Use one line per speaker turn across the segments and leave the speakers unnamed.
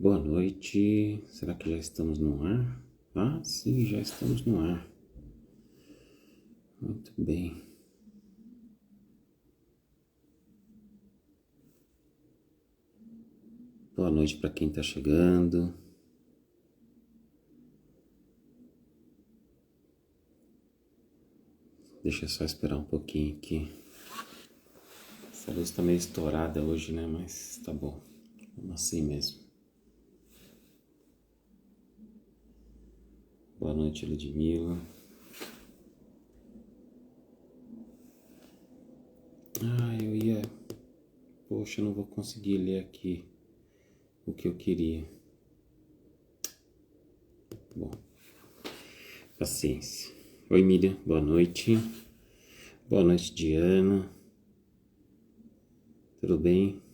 Boa noite. Será que já estamos no ar? Ah, sim, já estamos no ar. Muito bem. Boa noite para quem está chegando. Deixa eu só esperar um pouquinho aqui. Essa luz está meio estourada hoje, né? Mas tá bom. Vamos assim mesmo. Boa noite, Ludmila. Eu ia... Poxa, eu não vou conseguir ler aqui o que eu queria. Bom, paciência. Oi, Miriam. Boa noite. Boa noite, Diana. Tudo bem?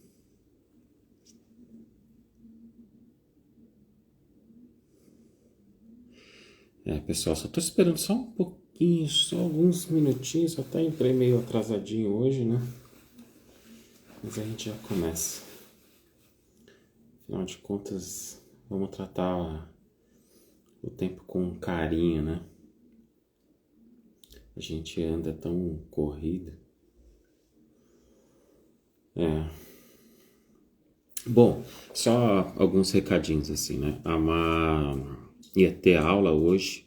Pessoal, só tô esperando só um pouquinho, só alguns minutinhos, só até entrei meio atrasadinho hoje, né? Mas a gente já começa. Afinal de contas, vamos tratar o tempo com carinho, né? A gente anda tão corrido. Bom, só alguns recadinhos assim, né? A Má ia ter aula hoje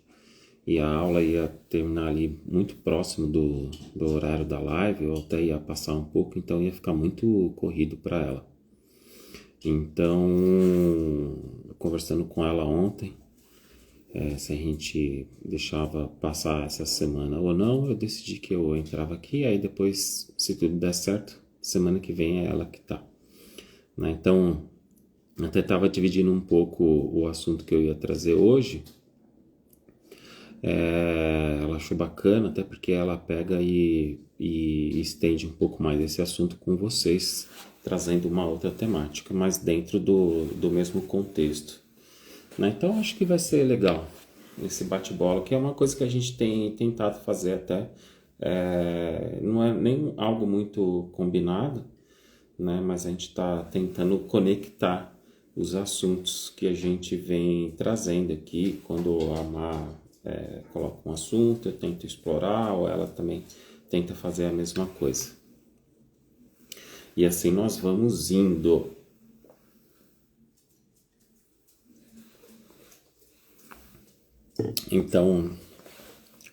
e a aula ia terminar ali muito próximo do horário da live, eu até ia passar um pouco, então ia ficar muito corrido para ela. Então, conversando com ela ontem, se a gente deixava passar essa semana ou não, eu decidi que eu entrava aqui, aí depois, se tudo der certo, semana que vem é ela que tá. Né? Então, até estava dividindo um pouco o assunto que eu ia trazer hoje. Ela achou bacana, até porque ela pega e estende um pouco mais esse assunto com vocês, trazendo uma outra temática, mas dentro do mesmo contexto. Né? Então acho que vai ser legal esse bate-bola, que é uma coisa que a gente tem tentado fazer até. Não é nem algo muito combinado, né? Mas a gente está tentando conectar os assuntos que a gente vem trazendo aqui. Quando a Má coloca um assunto, eu tento explorar, ou ela também tenta fazer a mesma coisa. E assim nós vamos indo. Então,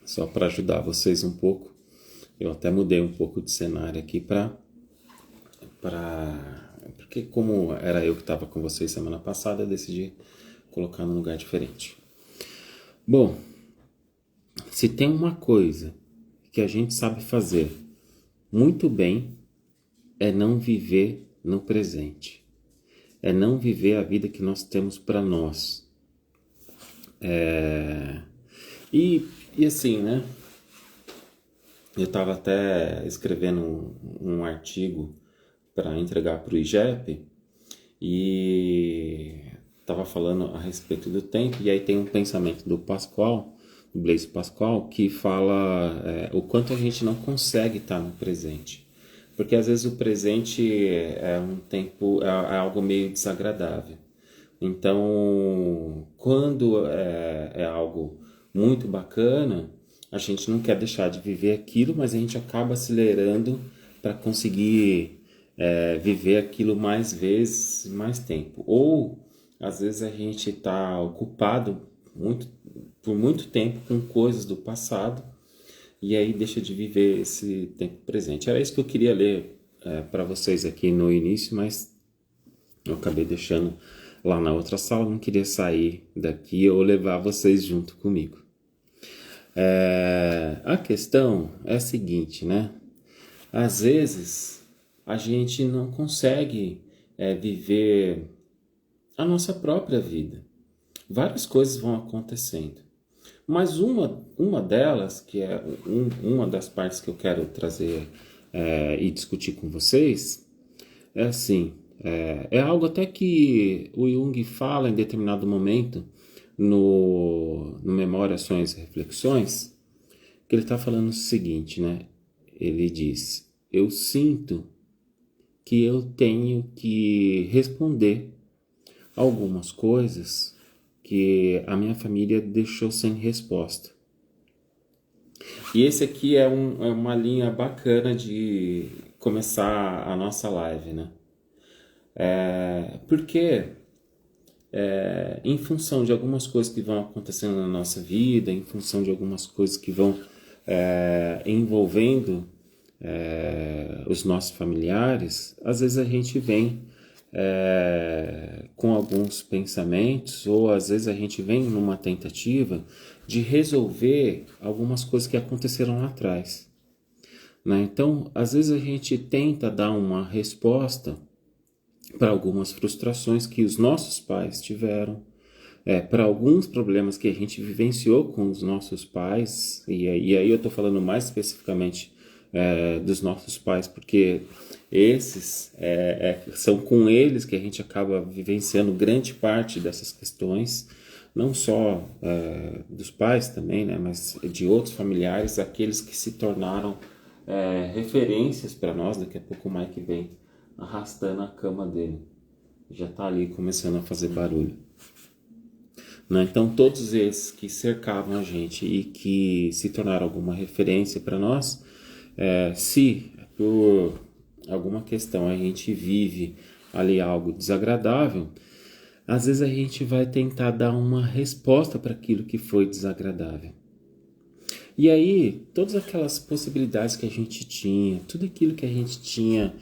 só para ajudar vocês um pouco, eu até mudei um pouco de cenário aqui porque como era eu que estava com vocês semana passada, eu decidi colocar num lugar diferente. Bom, se tem uma coisa que a gente sabe fazer muito bem, é não viver no presente. É não viver a vida que nós temos para nós. E assim, né? Eu estava até escrevendo um artigo para entregar para o IGEP e estava falando a respeito do tempo, e aí tem um pensamento do Pascal, do Blaise Pascal, que fala o quanto a gente não consegue estar no presente. Porque às vezes o presente é um tempo, é algo meio desagradável. Então, quando é algo muito bacana, a gente não quer deixar de viver aquilo, mas a gente acaba acelerando para conseguir viver aquilo mais vezes, mais tempo. Ou, às vezes, a gente está ocupado por muito tempo com coisas do passado e aí deixa de viver esse tempo presente. Era isso que eu queria ler para vocês aqui no início, mas eu acabei deixando lá na outra sala, não queria sair daqui ou levar vocês junto comigo. A questão é a seguinte, né? Às vezes a gente não consegue viver a nossa própria vida. Várias coisas vão acontecendo. Mas uma delas, que é uma das partes que eu quero trazer e discutir com vocês, é assim, é algo até que o Jung fala em determinado momento no Memória, Sonhos e Reflexões, que ele está falando o seguinte, né? Ele diz, eu sinto que eu tenho que responder algumas coisas que a minha família deixou sem resposta. E esse aqui é uma linha bacana de começar a nossa live, né? Porque em função de algumas coisas que vão acontecendo na nossa vida, em função de algumas coisas que vão envolvendo os nossos familiares, às vezes a gente vem com alguns pensamentos, ou às vezes a gente vem numa tentativa de resolver algumas coisas que aconteceram lá atrás, né? Então, às vezes a gente tenta dar uma resposta para algumas frustrações que os nossos pais tiveram, para alguns problemas que a gente vivenciou com os nossos pais, e aí eu estou falando mais especificamente dos nossos pais, porque esses são com eles que a gente acaba vivenciando grande parte dessas questões, não só dos pais também, né, mas de outros familiares, aqueles que se tornaram referências para nós. Daqui a pouco o Mike vem arrastando a cama dele, já está ali começando a fazer barulho, né? Então todos esses que cercavam a gente e que se tornaram alguma referência para nós, se por alguma questão a gente vive ali algo desagradável, às vezes a gente vai tentar dar uma resposta para aquilo que foi desagradável. E aí, todas aquelas possibilidades que a gente tinha, tudo aquilo que a gente tinha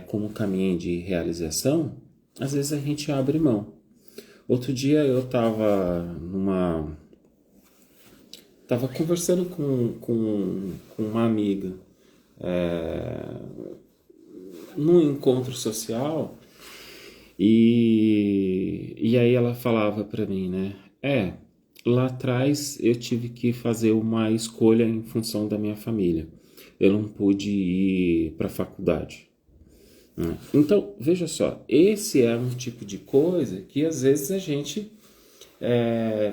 como caminho de realização, às vezes a gente abre mão. Outro dia eu estava conversando com uma amiga num encontro social, e aí ela falava para mim, né? Lá atrás eu tive que fazer uma escolha em função da minha família. Eu não pude ir para a faculdade. Então, veja só, esse é um tipo de coisa que às vezes a gente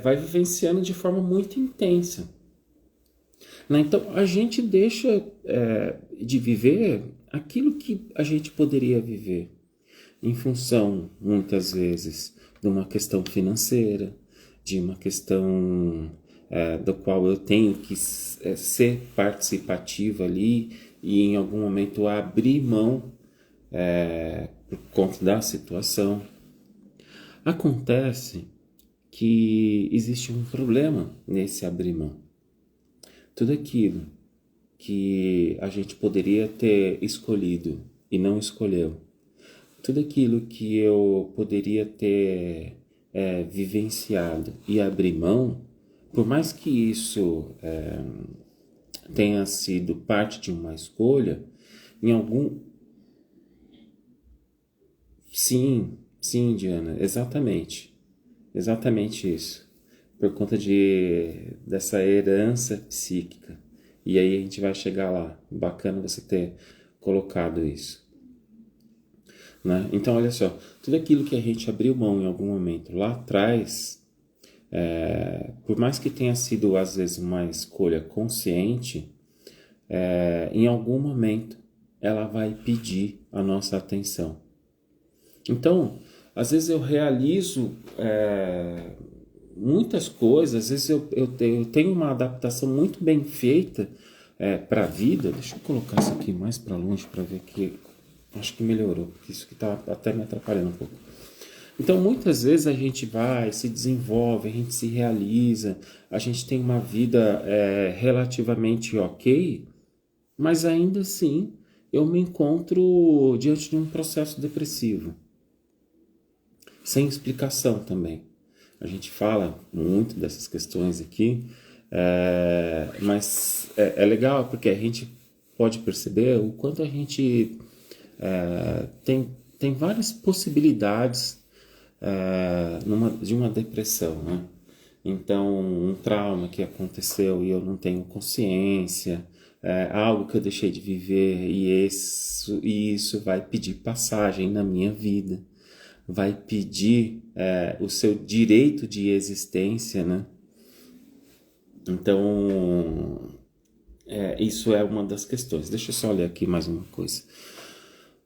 vai vivenciando de forma muito intensa, né? Então, a gente deixa de viver aquilo que a gente poderia viver em função, muitas vezes, de uma questão financeira, de uma questão do qual eu tenho que ser participativo ali e em algum momento abrir mão por conta da situação. Acontece que existe um problema nesse abrir mão. Tudo aquilo que a gente poderia ter escolhido e não escolheu, tudo aquilo que eu poderia ter vivenciado e abrir mão, por mais que isso tenha sido parte de uma escolha, em algum... Sim, Diana, exatamente isso, por conta dessa herança psíquica. E aí a gente vai chegar lá. Bacana você ter colocado isso, né? Então, olha só, tudo aquilo que a gente abriu mão em algum momento lá atrás, por mais que tenha sido às vezes uma escolha consciente, em algum momento ela vai pedir a nossa atenção. Então, às vezes eu realizo muitas coisas, às vezes eu tenho uma adaptação muito bem feita para a vida. Deixa eu colocar isso aqui mais para longe para ver que acho que melhorou, porque isso que está até me atrapalhando um pouco. Então, muitas vezes a gente vai, se desenvolve, a gente se realiza, a gente tem uma vida relativamente ok, mas ainda assim eu me encontro diante de um processo depressivo, sem explicação também. A gente fala muito dessas questões aqui, mas é legal porque a gente pode perceber o quanto a gente tem várias possibilidades de uma depressão, né? Então, um trauma que aconteceu e eu não tenho consciência, algo que eu deixei de viver e isso vai pedir passagem na minha vida, vai pedir o seu direito de existência, né? Então, isso é uma das questões. Deixa eu só olhar aqui mais uma coisa.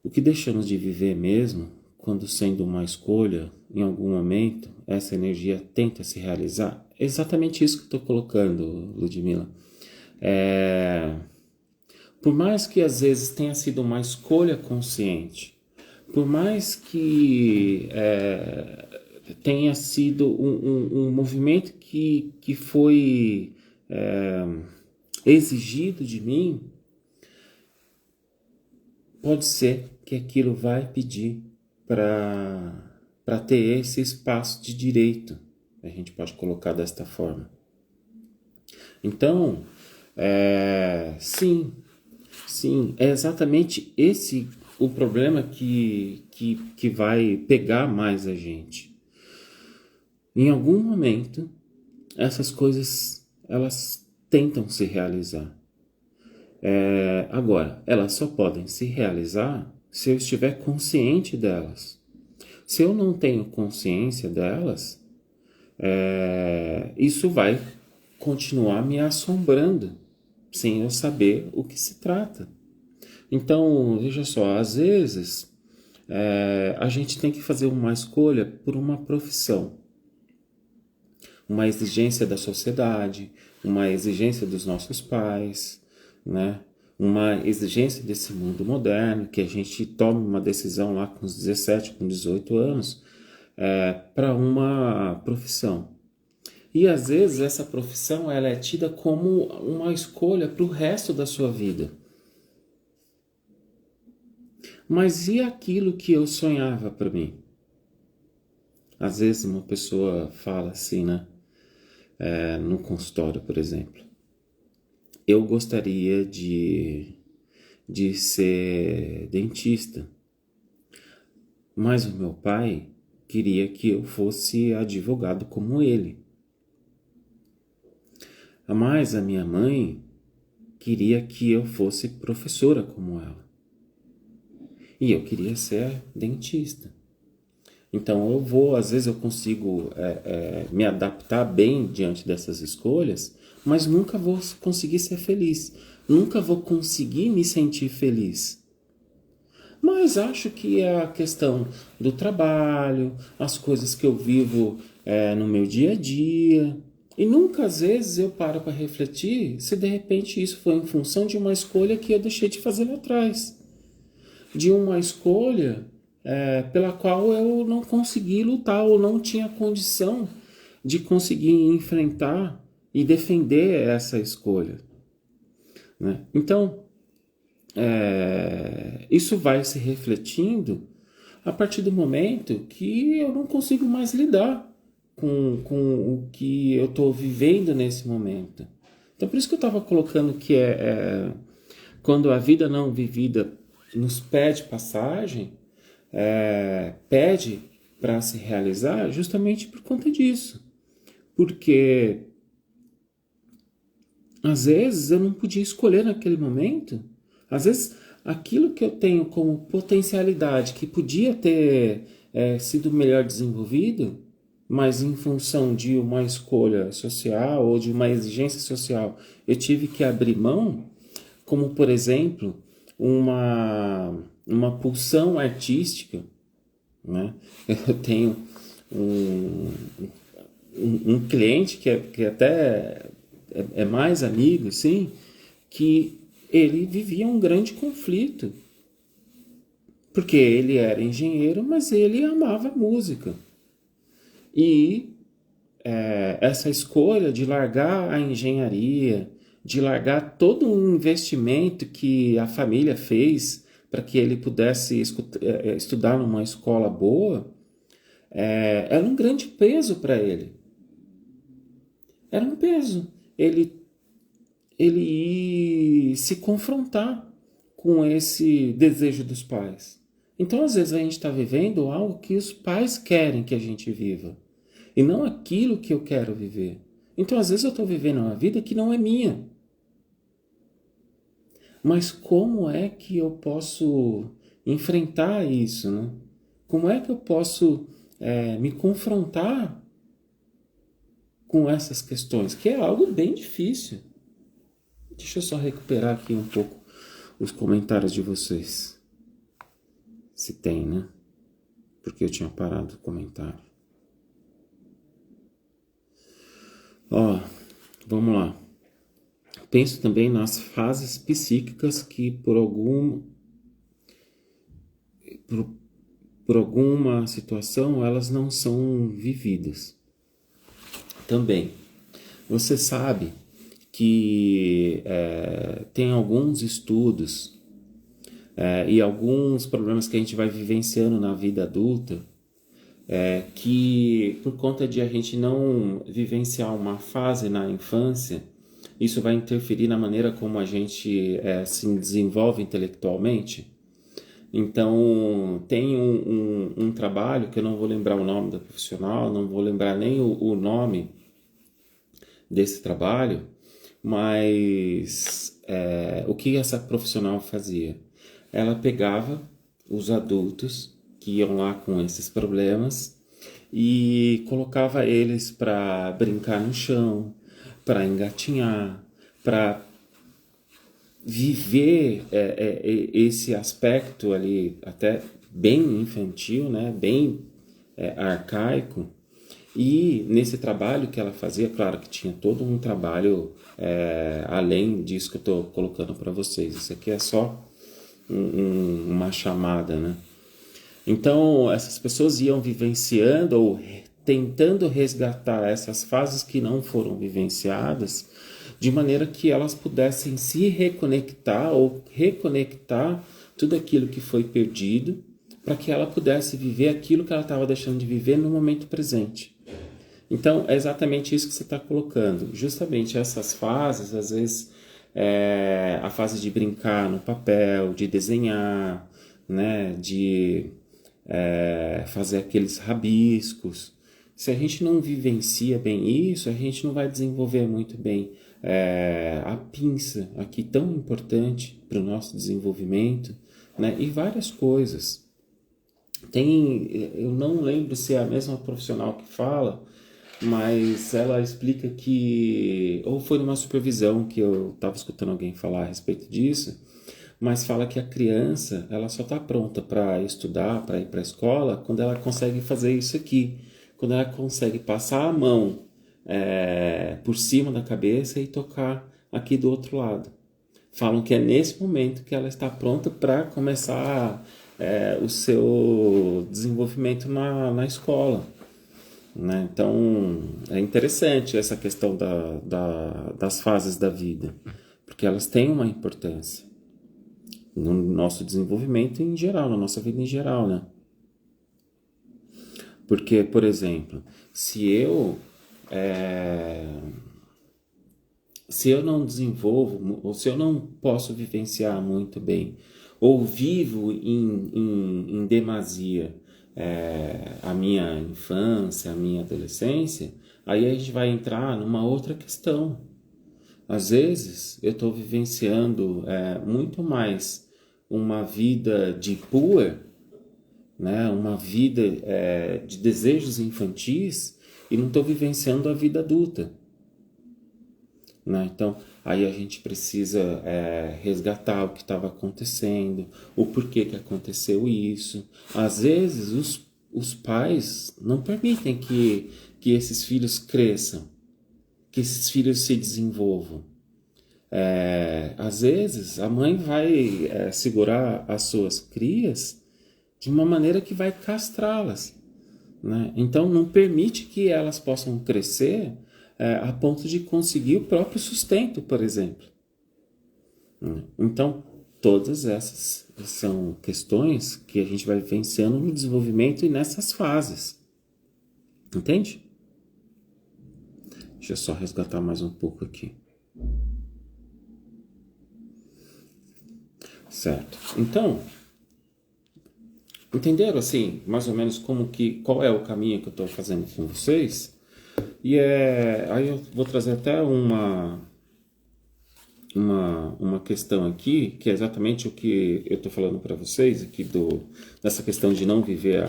O que deixamos de viver mesmo quando sendo uma escolha, em algum momento, essa energia tenta se realizar? É exatamente isso que eu estou colocando, Ludmila. Por mais que às vezes tenha sido uma escolha consciente, por mais que tenha sido um movimento que foi exigido de mim, pode ser que aquilo vai pedir para ter esse espaço de direito. A gente pode colocar desta forma. Então, sim, é exatamente esse o problema que vai pegar mais a gente. Em algum momento, essas coisas, elas tentam se realizar. Agora, elas só podem se realizar se eu estiver consciente delas. Se eu não tenho consciência delas, isso vai continuar me assombrando, sem eu saber o que se trata. Então, veja só, às vezes a gente tem que fazer uma escolha por uma profissão, uma exigência da sociedade, uma exigência dos nossos pais, né? Uma exigência desse mundo moderno, que a gente tome uma decisão lá com os 17, com 18 anos, para uma profissão. E às vezes essa profissão ela é tida como uma escolha para o resto da sua vida. Mas e aquilo que eu sonhava para mim? Às vezes uma pessoa fala assim, né? No consultório, por exemplo. Eu gostaria de ser dentista, mas o meu pai queria que eu fosse advogado como ele. Mas a minha mãe queria que eu fosse professora como ela. E eu queria ser dentista. Então às vezes eu consigo me adaptar bem diante dessas escolhas, mas nunca vou conseguir ser feliz. Nunca vou conseguir me sentir feliz. Mas acho que é a questão do trabalho, as coisas que eu vivo no meu dia a dia. E nunca, às vezes, eu paro para refletir se de repente isso foi em função de uma escolha que eu deixei de fazer lá atrás. De uma escolha pela qual eu não consegui lutar ou não tinha condição de conseguir enfrentar e defender essa escolha. Né? Então, isso vai se refletindo a partir do momento que eu não consigo mais lidar com o que eu estou vivendo nesse momento. Então, por isso que eu estava colocando que quando a vida não vivida nos pede passagem, pede para se realizar justamente por conta disso. Porque às vezes eu não podia escolher naquele momento. Às vezes aquilo que eu tenho como potencialidade que podia ter sido melhor desenvolvido, mas em função de uma escolha social ou de uma exigência social, eu tive que abrir mão, como por exemplo, uma pulsão artística, né? Eu tenho um cliente que até é mais amigo, assim, que ele vivia um grande conflito, porque ele era engenheiro, mas ele amava música. E essa escolha de largar a engenharia, de largar todo um investimento que a família fez para que ele pudesse estudar numa escola boa, era um grande peso para ele. Era um peso. Ele ir se confrontar com esse desejo dos pais. Então, às vezes, a gente está vivendo algo que os pais querem que a gente viva, e não aquilo que eu quero viver. Então, às vezes, eu estou vivendo uma vida que não é minha. Mas como é que eu posso enfrentar isso, né? Como é que eu posso me confrontar com essas questões? Que é algo bem difícil. Deixa eu só recuperar aqui um pouco os comentários de vocês. Se tem, né? porque eu tinha parado o comentário. Ó, vamos lá. Penso também nas fases psíquicas que por alguma situação elas não são vividas. Também, você sabe que tem alguns estudos e alguns problemas que a gente vai vivenciando na vida adulta que por conta de a gente não vivenciar uma fase na infância, isso vai interferir na maneira como a gente se desenvolve intelectualmente. Então, tem um trabalho que eu não vou lembrar o nome da profissional, não vou lembrar nem o nome desse trabalho, mas o que essa profissional fazia? Ela pegava os adultos que iam lá com esses problemas e colocava eles para brincar no chão, para engatinhar, para viver esse aspecto ali até bem infantil, né? Bem arcaico. E nesse trabalho que ela fazia, claro que tinha todo um trabalho além disso que eu estou colocando para vocês. Isso aqui é só uma chamada, né? Então, essas pessoas iam vivenciando ou tentando resgatar essas fases que não foram vivenciadas, de maneira que elas pudessem se reconectar ou reconectar tudo aquilo que foi perdido, para que ela pudesse viver aquilo que ela estava deixando de viver no momento presente. Então, é exatamente isso que você está colocando. Justamente essas fases, às vezes, a fase de brincar no papel, de desenhar, né, de fazer aqueles rabiscos. Se a gente não vivencia bem isso, a gente não vai desenvolver muito bem a pinça, aqui tão importante para o nosso desenvolvimento, né, e várias coisas. Eu não lembro se é a mesma profissional que fala, mas ela explica que, ou foi numa supervisão que eu estava escutando alguém falar a respeito disso, mas fala que a criança ela só está pronta para estudar, para ir para a escola, quando ela consegue fazer isso aqui, quando ela consegue passar a mão por cima da cabeça e tocar aqui do outro lado. Falam que é nesse momento que ela está pronta para começar o seu desenvolvimento na escola. Né? Então, é interessante essa questão das fases da vida, porque elas têm uma importância no nosso desenvolvimento em geral, na nossa vida em geral, né? Porque, por exemplo, se eu não desenvolvo, ou se eu não posso vivenciar muito bem, ou vivo em demasia a minha infância, a minha adolescência, aí a gente vai entrar numa outra questão. Às vezes eu estou vivenciando muito mais uma vida de pua, né? Uma vida de desejos infantis e não estou vivenciando a vida adulta. Né? Então, aí a gente precisa resgatar o que estava acontecendo, o porquê que aconteceu isso. Às vezes os pais não permitem que esses filhos cresçam, que esses filhos se desenvolvam. Às vezes a mãe vai segurar as suas crias de uma maneira que vai castrá-las, né? Então não permite que elas possam crescer a ponto de conseguir o próprio sustento, por exemplo. Então todas essas são questões que a gente vai vivenciando no desenvolvimento e nessas fases. Entende? Deixa eu só resgatar mais um pouco aqui. Certo. Então, entenderam assim, mais ou menos qual é o caminho que eu estou fazendo com vocês? E aí eu vou trazer até uma questão aqui, que é exatamente o que eu estou falando para vocês aqui dessa questão de não viver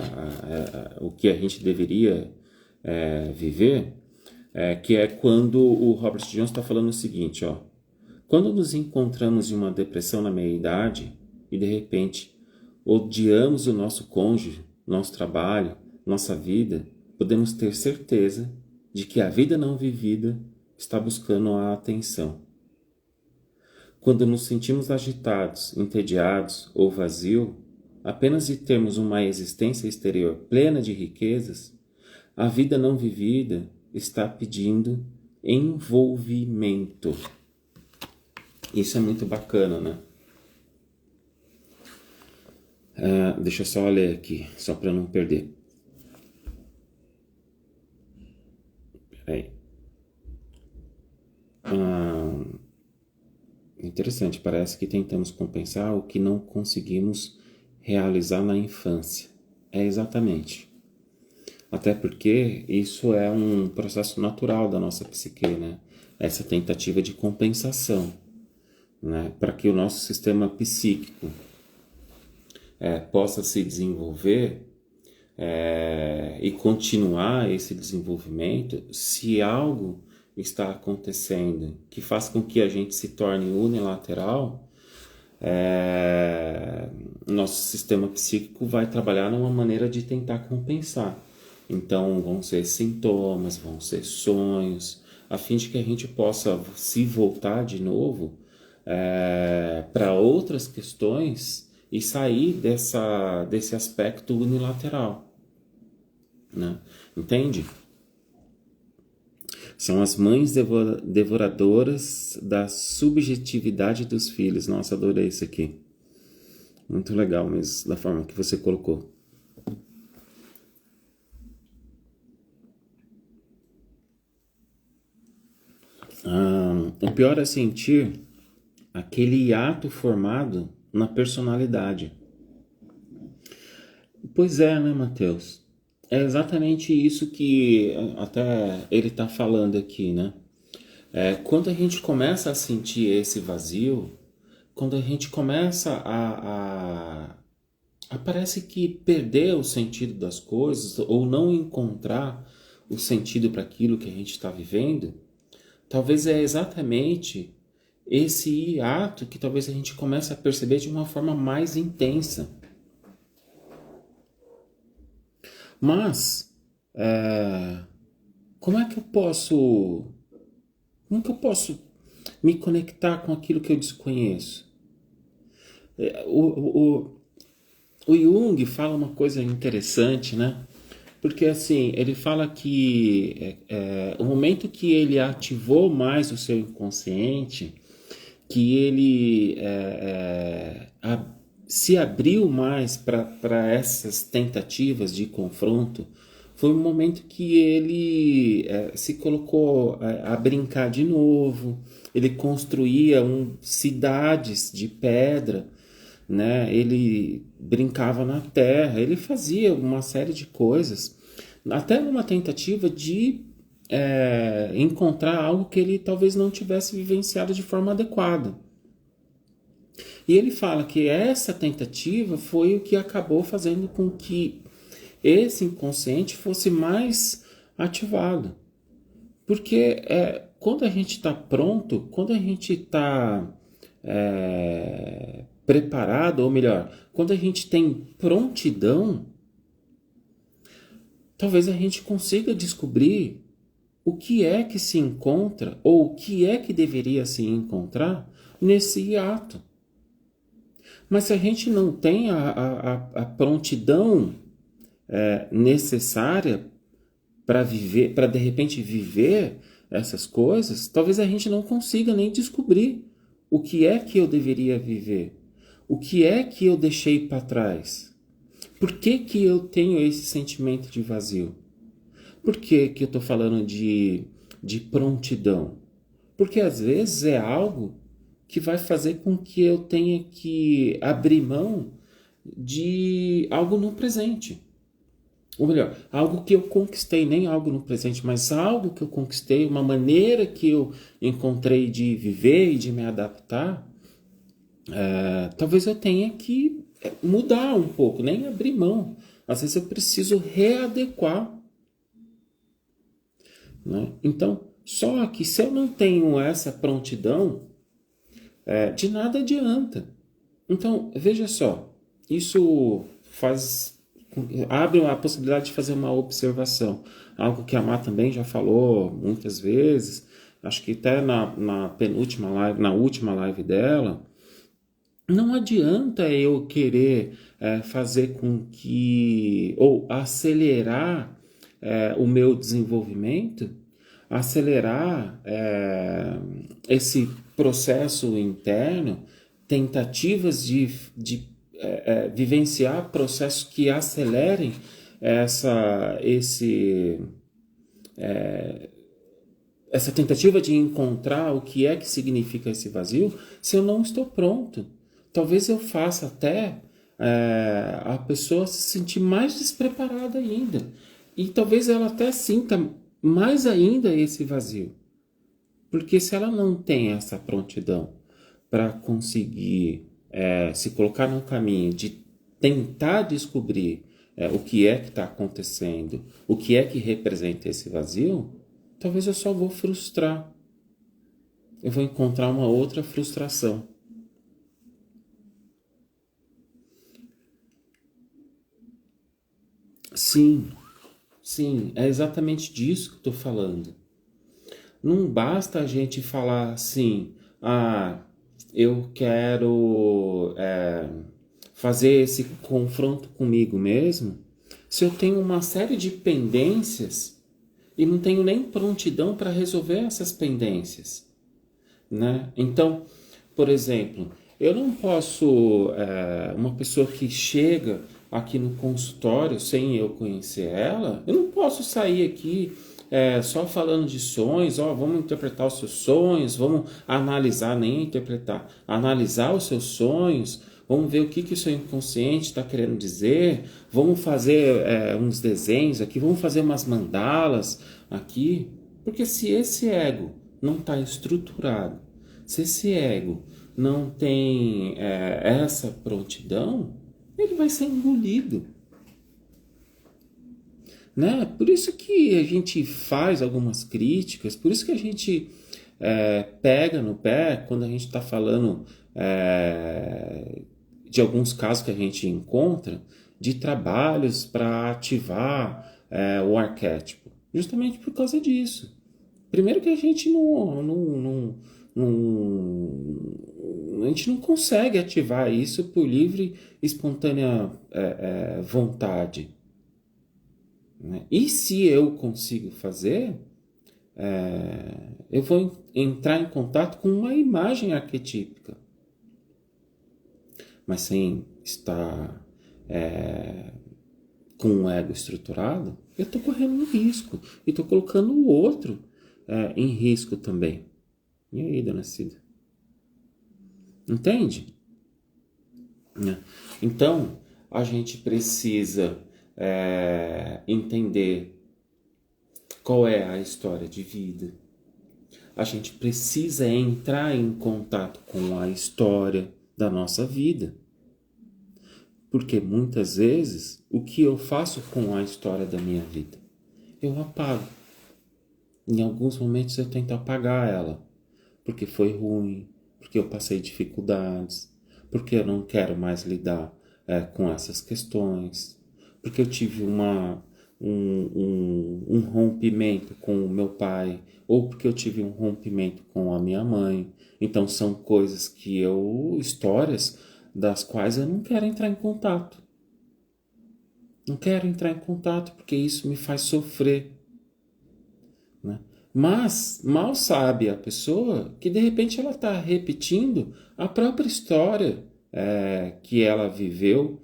o que a gente deveria viver, que é quando o Robert Johnson está falando o seguinte, ó: quando nos encontramos em uma depressão na meia-idade e de repente odiamos o nosso cônjuge nosso trabalho, nossa vida, podemos ter certeza de que a vida não vivida está buscando a atenção. Quando nos sentimos agitados, entediados ou vazio, apenas de termos uma existência exterior plena de riquezas, a vida não vivida está pedindo envolvimento. Isso é muito bacana, né? Deixa eu só ler aqui, só para não perder. Peraí. Interessante, parece que tentamos compensar o que não conseguimos realizar na infância. É exatamente. Até porque isso é um processo natural da nossa psique, né? Essa tentativa de compensação, né? Para que o nosso sistema psíquico possa se desenvolver e continuar esse desenvolvimento, se algo está acontecendo que faz com que a gente se torne unilateral, nosso sistema psíquico vai trabalhar numa maneira de tentar compensar. Então vão ser sintomas, vão ser sonhos, a fim de que a gente possa se voltar de novo para outras questões e sair desse aspecto unilateral, né? Entende? São as mães devoradoras da subjetividade dos filhos. Nossa, adorei isso aqui. Muito legal mesmo, da forma que você colocou. O pior é sentir aquele hiato formado na personalidade. Pois é, né, Matheus? É exatamente isso que até ele está falando aqui, né? Quando a gente começa a sentir esse vazio, quando a gente começa a parece que perder o sentido das coisas ou não encontrar o sentido para aquilo que a gente está vivendo, talvez é exatamente esse hiato que talvez a gente comece a perceber de uma forma mais intensa. Mas, como é que eu posso me conectar com aquilo que eu desconheço? O Jung fala uma coisa interessante, né? Porque assim, ele fala que o momento que ele ativou mais o seu inconsciente, que ele se abriu mais para essas tentativas de confronto, foi um momento que ele se colocou a brincar de novo, ele construía cidades de pedra, né? Ele brincava na terra, ele fazia uma série de coisas, até numa tentativa de encontrar algo que ele talvez não tivesse vivenciado de forma adequada. E ele fala que essa tentativa foi o que acabou fazendo com que esse inconsciente fosse mais ativado. Porque quando a gente está pronto, quando a gente está preparado, ou melhor, quando a gente tem prontidão, talvez a gente consiga descobrir o que é que se encontra, ou o que é que deveria se encontrar nesse hiato. Mas se a gente não tem a prontidão necessária para viver, para de repente viver essas coisas, talvez a gente não consiga nem descobrir o que é que eu deveria viver, o que é que eu deixei para trás. Por que que eu tenho esse sentimento de vazio? Por que que eu estou falando de prontidão? Porque às vezes é algo que vai fazer com que eu tenha que abrir mão de algo no presente. Ou melhor, algo que eu conquistei, nem algo no presente, mas algo que eu conquistei, uma maneira que eu encontrei de viver e de me adaptar. Talvez eu tenha que mudar um pouco, nem abrir mão. Às vezes eu preciso readequar, né? Então, só que se eu não tenho essa prontidão, de nada adianta. Então, veja só, isso faz abre a possibilidade de fazer uma observação. Algo que a Má também já falou muitas vezes, acho que até na penúltima live, na última live dela, não adianta eu querer fazer com que, ou acelerar o meu desenvolvimento, acelerar esse processo interno, tentativas de vivenciar processos que acelerem essa tentativa de encontrar o que é que significa esse vazio, se eu não estou pronto. Talvez eu faça até a pessoa se sentir mais despreparada ainda. E talvez ela até sinta mais ainda esse vazio. Porque se ela não tem essa prontidão para conseguir se colocar no caminho de tentar descobrir o que é que está acontecendo, o que é que representa esse vazio, talvez eu só vou frustrar. Eu vou encontrar uma outra frustração. Sim, sim, é exatamente disso que estou falando. Não basta a gente falar assim, eu quero fazer esse confronto comigo mesmo, se eu tenho uma série de pendências e não tenho nem prontidão para resolver essas pendências, né? Então, por exemplo, eu não posso, uma pessoa que chega aqui no consultório sem eu conhecer ela, eu não posso sair aqui só falando de sonhos, vamos interpretar os seus sonhos, vamos analisar, nem interpretar, analisar os seus sonhos, vamos ver o que o seu inconsciente está querendo dizer, vamos fazer uns desenhos aqui, vamos fazer umas mandalas aqui, porque se esse ego não está estruturado, se esse ego não tem essa prontidão, ele vai ser engolido. Né? Por isso que a gente faz algumas críticas, por isso que a gente pega no pé quando a gente está falando de alguns casos que a gente encontra de trabalhos para ativar o arquétipo, justamente por causa disso. Primeiro que a gente a gente não consegue ativar isso por livre, espontânea vontade. Né? E se eu consigo fazer, eu vou entrar em contato com uma imagem arquetípica. Mas sem estar com um ego estruturado, eu estou correndo um risco. E estou colocando o outro em risco também. E aí, dona Cida? Entende? Então, a gente precisa entender qual é a história de vida. A gente precisa entrar em contato com a história da nossa vida. Porque muitas vezes, o que eu faço com a história da minha vida? Eu apago. Em alguns momentos eu tento apagar ela. Porque foi ruim, porque eu passei dificuldades, porque eu não quero mais lidar com essas questões, porque eu tive um rompimento com o meu pai, ou porque eu tive um rompimento com a minha mãe. Então são coisas histórias das quais eu não quero entrar em contato. Não quero entrar em contato porque isso me faz sofrer, né? Mas mal sabe a pessoa que de repente ela está repetindo a própria história que ela viveu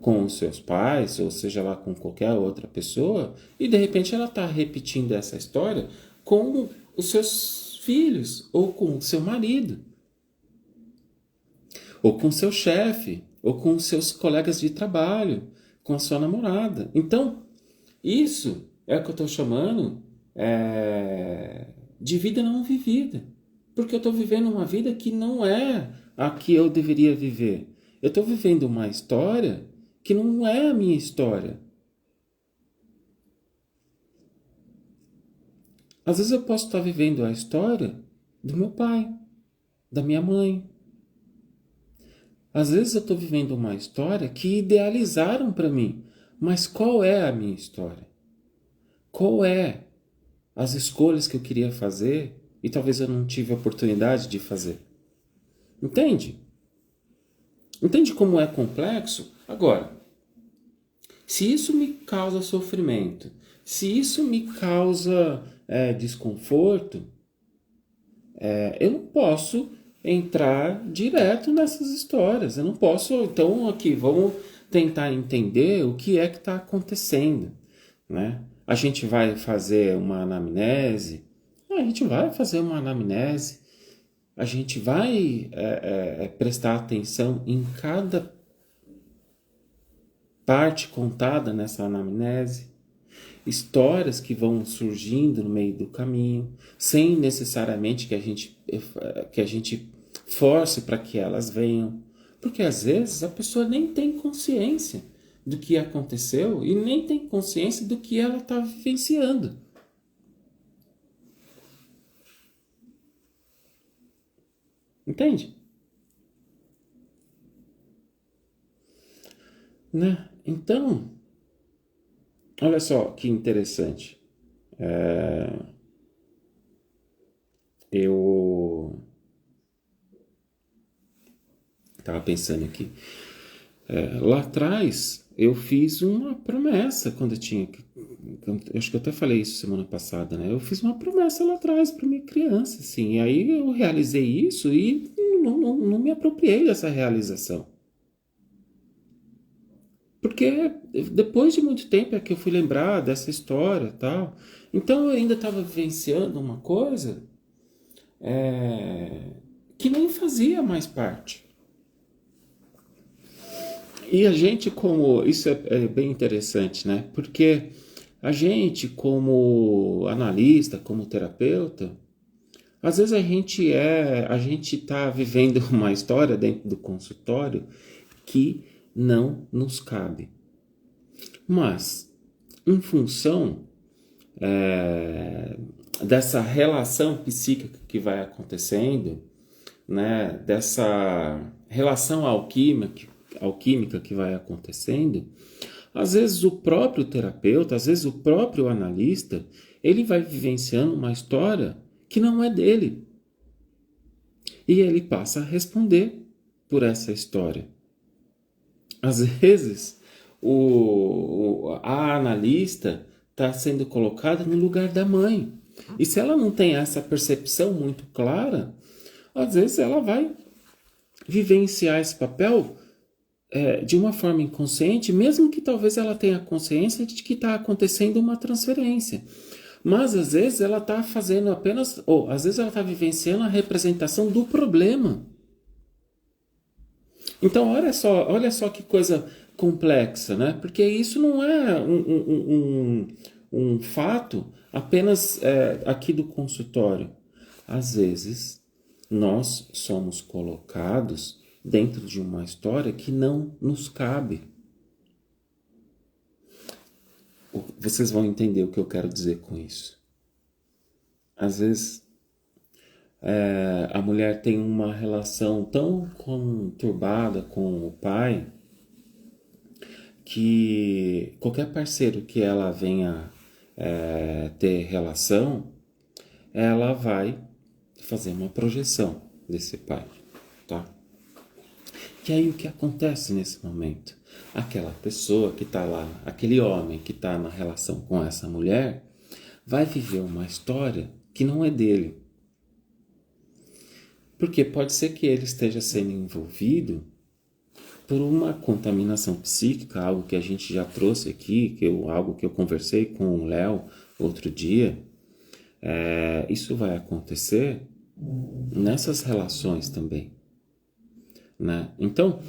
com os seus pais, ou seja lá com qualquer outra pessoa, e de repente ela está repetindo essa história com os seus filhos, ou com o seu marido, ou com o seu chefe, ou com os seus colegas de trabalho, com a sua namorada. Então, isso é o que eu estou chamando de vida não vivida. Porque eu estou vivendo uma vida que não é a que eu deveria viver. Eu estou vivendo uma história que não é a minha história. Às vezes eu posso estar vivendo a história do meu pai, da minha mãe. Às vezes eu estou vivendo uma história que idealizaram para mim, mas qual é a minha história? Qual é as escolhas que eu queria fazer e talvez eu não tive a oportunidade de fazer? Entende? Entende como é complexo? Agora, se isso me causa sofrimento, se isso me causa desconforto, eu não posso entrar direto nessas histórias. Eu não posso, então, aqui, vamos tentar entender o que é que está acontecendo, né? A gente vai fazer uma anamnese, a gente vai fazer uma anamnese, a gente vai prestar atenção em cada parte contada nessa anamnese, histórias que vão surgindo no meio do caminho, sem necessariamente que a gente force para que elas venham, porque às vezes a pessoa nem tem consciência do que aconteceu e nem tem consciência do que ela está vivenciando. Entende? Né? Então, olha só que interessante. Eu estava pensando aqui. Lá atrás, eu fiz uma promessa quando eu tinha. Eu acho que eu até falei isso semana passada, né? Eu fiz uma promessa lá atrás para minha criança, assim. E aí eu realizei isso e não me apropriei dessa realização. Porque depois de muito tempo é que eu fui lembrar dessa história e tal. Então eu ainda estava vivenciando uma coisa que nem fazia mais parte. E a gente como... Isso é bem interessante, né? Porque a gente como analista, como terapeuta, às vezes a gente está vivendo uma história dentro do consultório que não nos cabe. Mas, em função dessa relação psíquica que vai acontecendo, né, dessa relação alquímica que vai acontecendo, às vezes o próprio terapeuta, às vezes o próprio analista, ele vai vivenciando uma história que não é dele. E ele passa a responder por essa história. Às vezes, a analista está sendo colocada no lugar da mãe. E se ela não tem essa percepção muito clara, às vezes ela vai vivenciar esse papel de uma forma inconsciente, mesmo que talvez ela tenha consciência de que está acontecendo uma transferência. Mas às vezes ela está fazendo apenas, ou às vezes ela está vivenciando a representação do problema. Então olha só que coisa complexa, né? Porque isso não é um fato apenas aqui do consultório. Às vezes nós somos colocados dentro de uma história que não nos cabe. Vocês vão entender o que eu quero dizer com isso. Às vezes a mulher tem uma relação tão conturbada com o pai que qualquer parceiro que ela venha ter relação, ela vai fazer uma projeção desse pai, tá? E aí o que acontece nesse momento? Aquela pessoa que está lá, aquele homem que está na relação com essa mulher, vai viver uma história que não é dele. Porque pode ser que ele esteja sendo envolvido por uma contaminação psíquica, algo que a gente já trouxe aqui, algo que eu conversei com o Léo outro dia. Isso vai acontecer nessas relações também, né? Então,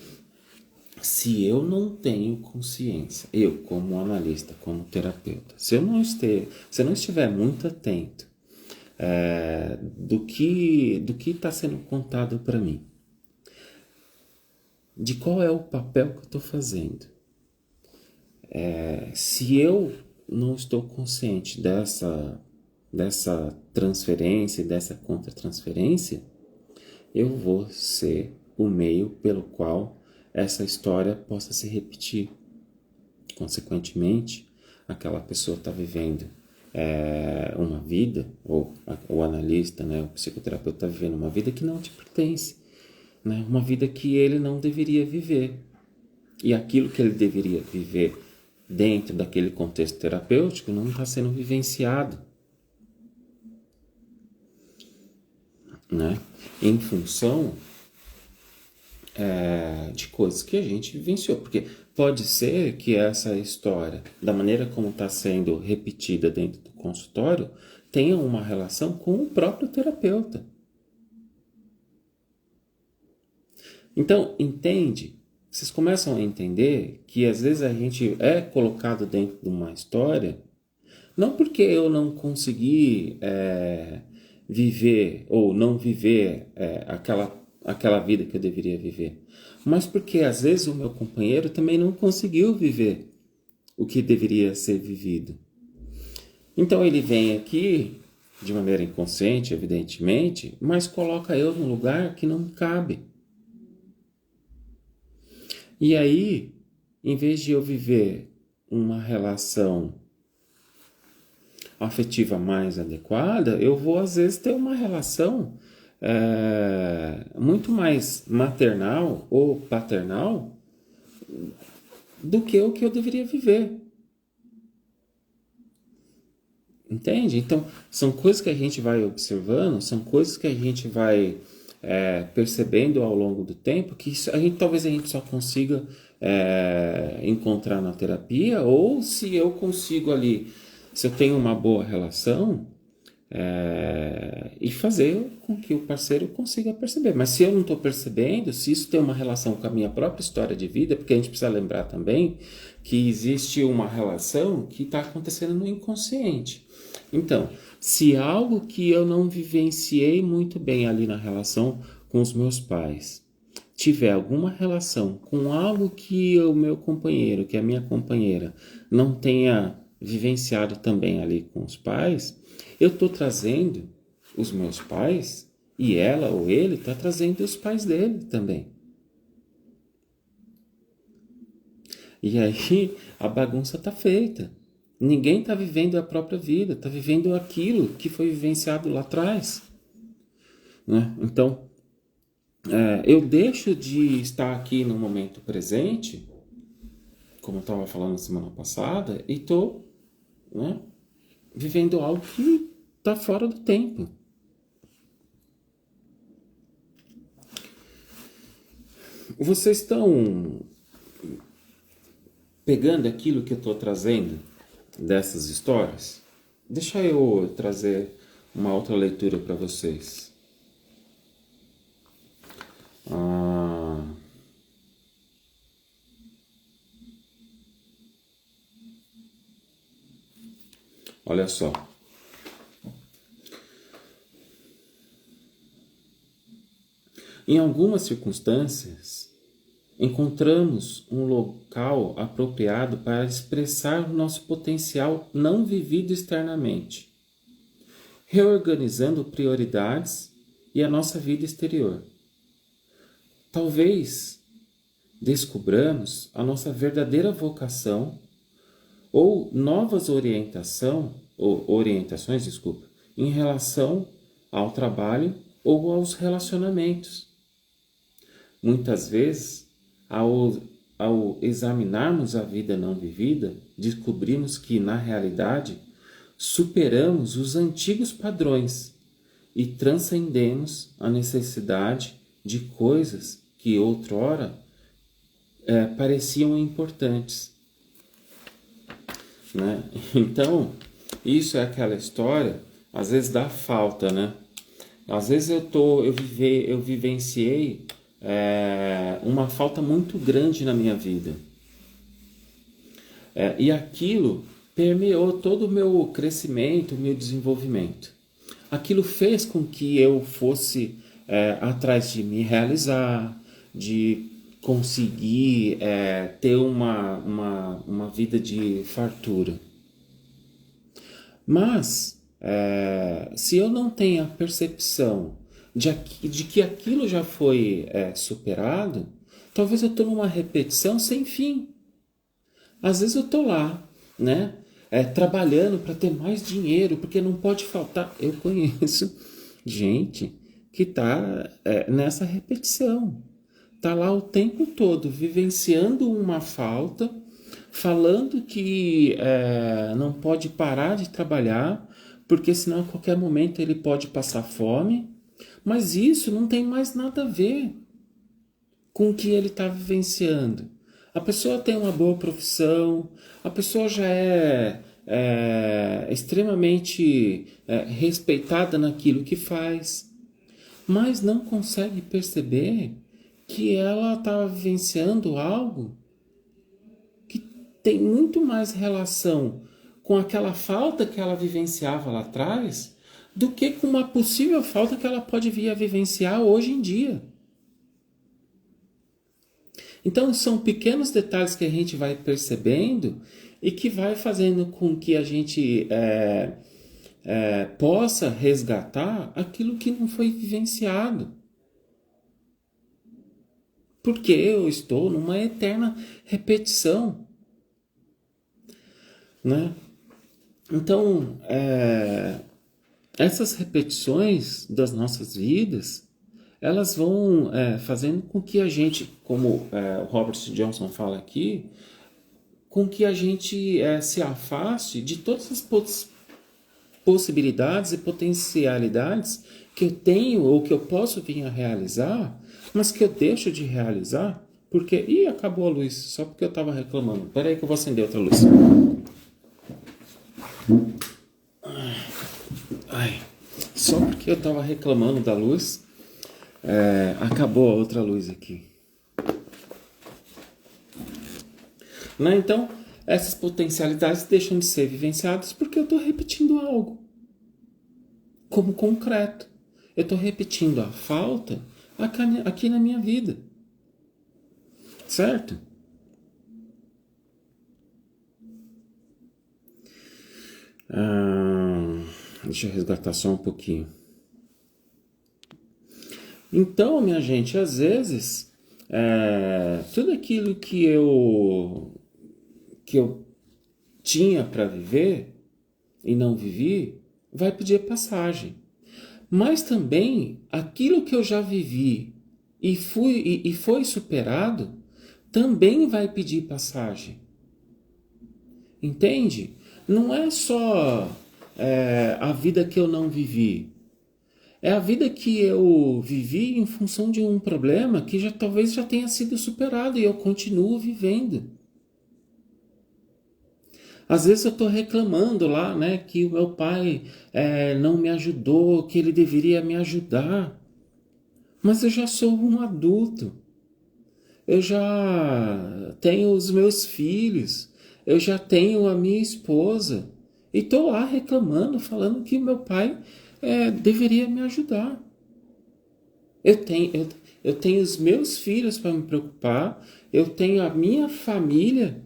se eu não tenho consciência, eu como analista, como terapeuta, se eu não estiver muito atento do que está sendo contado para mim, de qual é o papel que eu estou fazendo, se eu não estou consciente dessa transferência, dessa contra-transferência, eu vou ser o meio pelo qual essa história possa se repetir. Consequentemente, aquela pessoa está vivendo uma vida, ou o analista, né, o psicoterapeuta está vivendo uma vida que não te pertence, né, uma vida que ele não deveria viver. E aquilo que ele deveria viver dentro daquele contexto terapêutico não está sendo vivenciado, né, em função de coisas que a gente vivenciou. Porque pode ser que essa história, da maneira como está sendo repetida dentro do consultório, tenha uma relação com o próprio terapeuta. Então, entende? Vocês começam a entender que às vezes a gente é colocado dentro de uma história, não porque eu não consegui viver ou não viver aquela vida que eu deveria viver, mas porque às vezes o meu companheiro também não conseguiu viver o que deveria ser vivido. Então ele vem aqui de maneira inconsciente, evidentemente, mas coloca eu num lugar que não me cabe. E aí, em vez de eu viver uma relação afetiva mais adequada, eu vou às vezes ter uma relação muito mais maternal ou paternal do que o que eu deveria viver. Entende? Então, são coisas que a gente vai observando, são coisas que a gente vai percebendo ao longo do tempo, que talvez a gente só consiga encontrar na terapia, ou se eu consigo ali, se eu tenho uma boa relação, e fazer com que o parceiro consiga perceber. Mas se eu não estou percebendo, se isso tem uma relação com a minha própria história de vida, porque a gente precisa lembrar também que existe uma relação que está acontecendo no inconsciente. Então, se algo que eu não vivenciei muito bem ali na relação com os meus pais tiver alguma relação com algo que o meu companheiro, que a minha companheira não tenha vivenciado também ali com os pais, eu estou trazendo os meus pais e ela ou ele está trazendo os pais dele também. E aí a bagunça está feita. Ninguém está vivendo a própria vida, está vivendo aquilo que foi vivenciado lá atrás. Né? Então, eu deixo de estar aqui no momento presente, como eu estava falando na semana passada, e estou vivendo algo que está fora do tempo. Vocês estão pegando aquilo que eu estou trazendo dessas histórias? Deixa eu trazer uma outra leitura para vocês. Olha só. Em algumas circunstâncias, encontramos um local apropriado para expressar o nosso potencial não vivido externamente, reorganizando prioridades e a nossa vida exterior. Talvez descubramos a nossa verdadeira vocação ou novas orientações, em relação ao trabalho ou aos relacionamentos. Muitas vezes, ao examinarmos a vida não vivida, descobrimos que, na realidade, superamos os antigos padrões e transcendemos a necessidade de coisas que outrora pareciam importantes. Né? Então, isso é aquela história, às vezes dá falta, né? Às vezes eu vivenciei uma falta muito grande na minha vida. E aquilo permeou todo o meu crescimento, o meu desenvolvimento. Aquilo fez com que eu fosse atrás de me realizar, de conseguir ter uma vida de fartura. Mas, se eu não tenho a percepção de que aquilo já foi superado, Talvez eu estou numa repetição sem fim. Às vezes eu estou lá, né? Trabalhando para ter mais dinheiro, porque não pode faltar. Eu conheço gente que está nessa repetição. Está lá o tempo todo vivenciando uma falta, falando que não pode parar de trabalhar, porque senão a qualquer momento ele pode passar fome. Mas isso não tem mais nada a ver com o que ele está vivenciando. A pessoa tem uma boa profissão, a pessoa já é extremamente respeitada naquilo que faz, mas não consegue perceber que ela está vivenciando algo que tem muito mais relação com aquela falta que ela vivenciava lá atrás do que com uma possível falta que ela pode vir a vivenciar hoje em dia. Então são pequenos detalhes que a gente vai percebendo e que vai fazendo com que a gente possa resgatar aquilo que não foi vivenciado. Porque eu estou numa eterna repetição, né? Então, essas repetições das nossas vidas, elas vão fazendo com que a gente, como o Robert Johnson fala aqui, com que a gente se afaste de todas as possibilidades e potencialidades que eu tenho ou que eu posso vir a realizar, mas que eu deixo de realizar porque... Ih, acabou a luz, só porque eu estava reclamando. Espera aí que eu vou acender outra luz. Ai, só porque eu estava reclamando da luz, acabou a outra luz aqui. Né? Então, essas potencialidades deixam de ser vivenciadas porque eu estou repetindo algo como concreto. Eu estou repetindo a falta aqui na minha vida. Certo? Deixa eu resgatar só um pouquinho. Então, minha gente, às vezes, tudo aquilo que eu tinha para viver e não vivi, vai pedir passagem. Mas também, aquilo que eu já vivi e foi superado, também vai pedir passagem. Entende? Não é só a vida que eu não vivi. É a vida que eu vivi em função de um problema que talvez já tenha sido superado e eu continuo vivendo. Às vezes eu estou reclamando lá, né, que o meu pai não me ajudou, que ele deveria me ajudar. Mas eu já sou um adulto. Eu já tenho os meus filhos. Eu já tenho a minha esposa. E estou lá reclamando, falando que o meu pai deveria me ajudar. Eu tenho os meus filhos para me preocupar. Eu tenho a minha família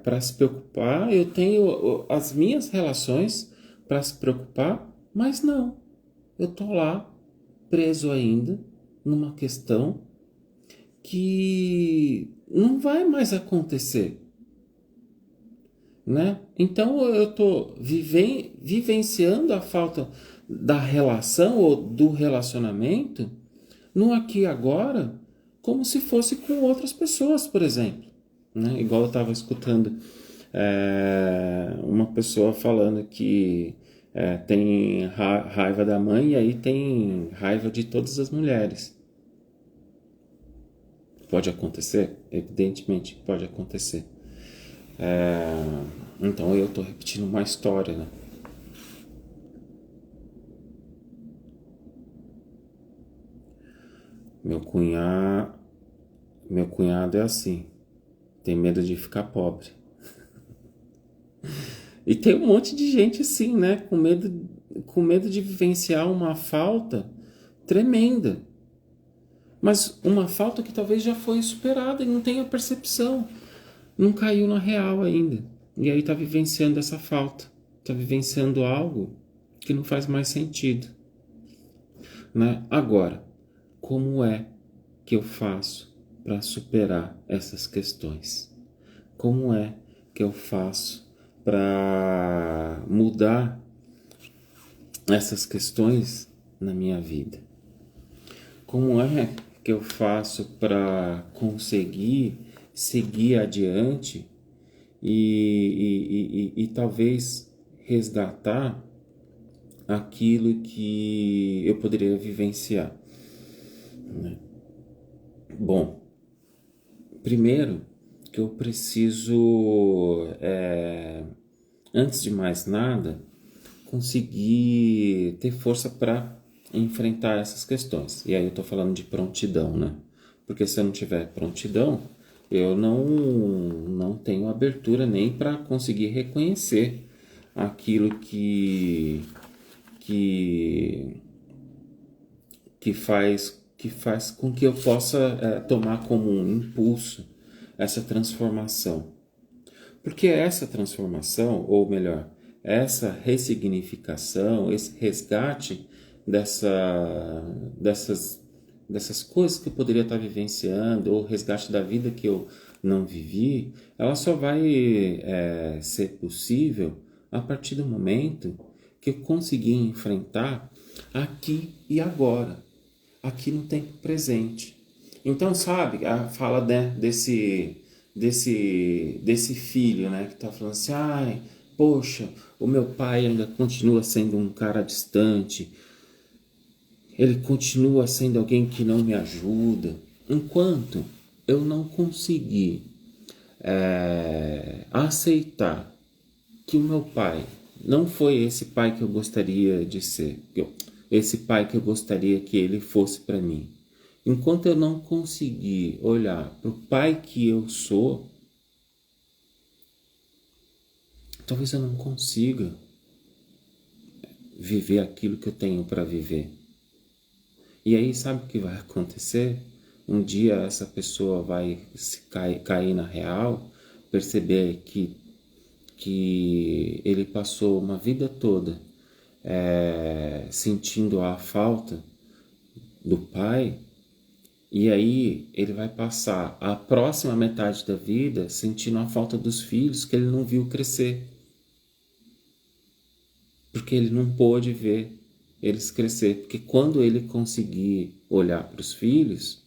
para se preocupar, eu tenho as minhas relações para se preocupar, mas não, eu estou lá preso ainda numa questão que não vai mais acontecer, né? Então eu estou vivenciando a falta da relação ou do relacionamento no aqui e agora, como se fosse com outras pessoas, por exemplo. Né? Igual eu estava escutando uma pessoa falando que tem raiva da mãe e aí tem raiva de todas as mulheres. Pode acontecer? Evidentemente pode acontecer. Então eu estou repetindo uma história, né? Meu cunhado é assim. Tem medo de ficar pobre. E tem um monte de gente assim, né? Com medo de vivenciar uma falta tremenda. Mas uma falta que talvez já foi superada e não tem a percepção. Não caiu na real ainda. E aí tá vivenciando essa falta. Tá vivenciando algo que não faz mais sentido. Né? Agora, como é que eu faço para superar essas questões? Como é que eu faço para mudar essas questões na minha vida? Como é que eu faço para conseguir seguir adiante e talvez resgatar aquilo que eu poderia vivenciar, né? Bom, primeiro que eu preciso, antes de mais nada, conseguir ter força para enfrentar essas questões. E aí eu estou falando de prontidão, né? Porque se eu não tiver prontidão, eu não tenho abertura nem para conseguir reconhecer aquilo que faz com que eu possa tomar como um impulso essa transformação. Porque essa transformação, ou melhor, essa ressignificação, esse resgate dessas coisas que eu poderia estar vivenciando, ou resgate da vida que eu não vivi, ela só vai ser possível a partir do momento que eu conseguir enfrentar aqui e agora, aqui no tempo presente. Então, sabe, a fala, né, desse filho, né, que tá falando assim, ai, poxa, o meu pai ainda continua sendo um cara distante, ele continua sendo alguém que não me ajuda. Enquanto eu não conseguir aceitar que o meu pai não foi esse pai que eu gostaria de ser, esse pai que eu gostaria que ele fosse para mim. Enquanto eu não conseguir olhar para o pai que eu sou, talvez eu não consiga viver aquilo que eu tenho para viver. E aí sabe o que vai acontecer? Um dia essa pessoa vai cair na real, perceber que ele passou uma vida toda sentindo a falta do pai, e aí ele vai passar a próxima metade da vida sentindo a falta dos filhos que ele não viu crescer, porque ele não pôde ver eles crescer, porque quando ele conseguir olhar para os filhos,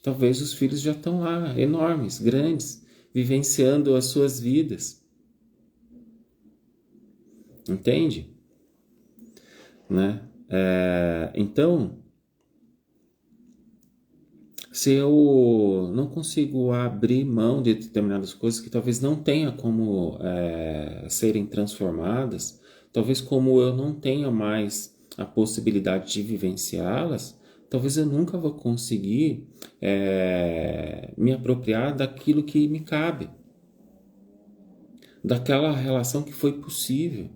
talvez os filhos já estão lá, enormes, grandes, vivenciando as suas vidas. Entende? Né? Então, se eu não consigo abrir mão de determinadas coisas que talvez não tenha como serem transformadas, talvez como eu não tenha mais a possibilidade de vivenciá-las, talvez eu nunca vou conseguir me apropriar daquilo que me cabe, daquela relação que foi possível,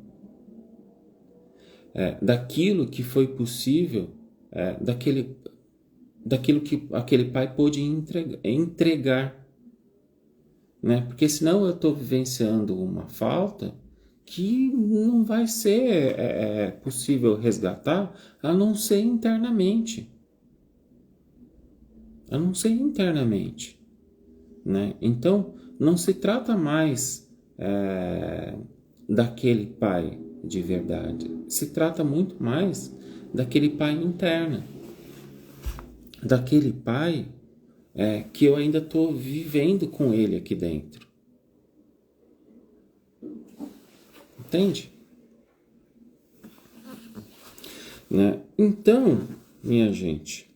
daquilo que foi possível, daquilo que aquele pai pôde entregar, né? Porque senão eu estou vivenciando uma falta que não vai ser possível resgatar, a não ser internamente. Né? Então, não se trata mais daquele pai de verdade, se trata muito mais daquele pai interno, daquele pai que eu ainda estou vivendo com ele aqui dentro. Entende? Né? Então, minha gente,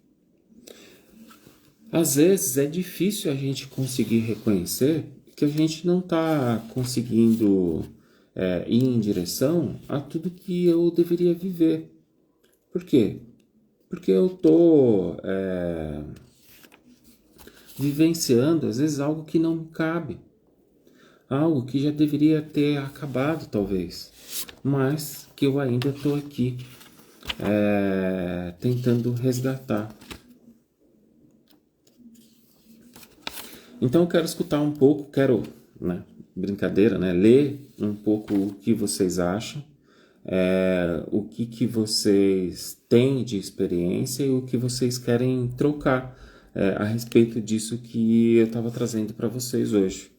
às vezes é difícil a gente conseguir reconhecer que a gente não está conseguindo ir em direção a tudo que eu deveria viver. Por quê? Porque eu estou vivenciando, às vezes, algo que não me cabe. Algo que já deveria ter acabado, talvez. Mas que eu ainda estou aqui tentando resgatar. Então eu quero escutar um pouco, brincadeira, né? Ler um pouco o que vocês acham, o que vocês têm de experiência e o que vocês querem trocar a respeito disso que eu estava trazendo para vocês hoje.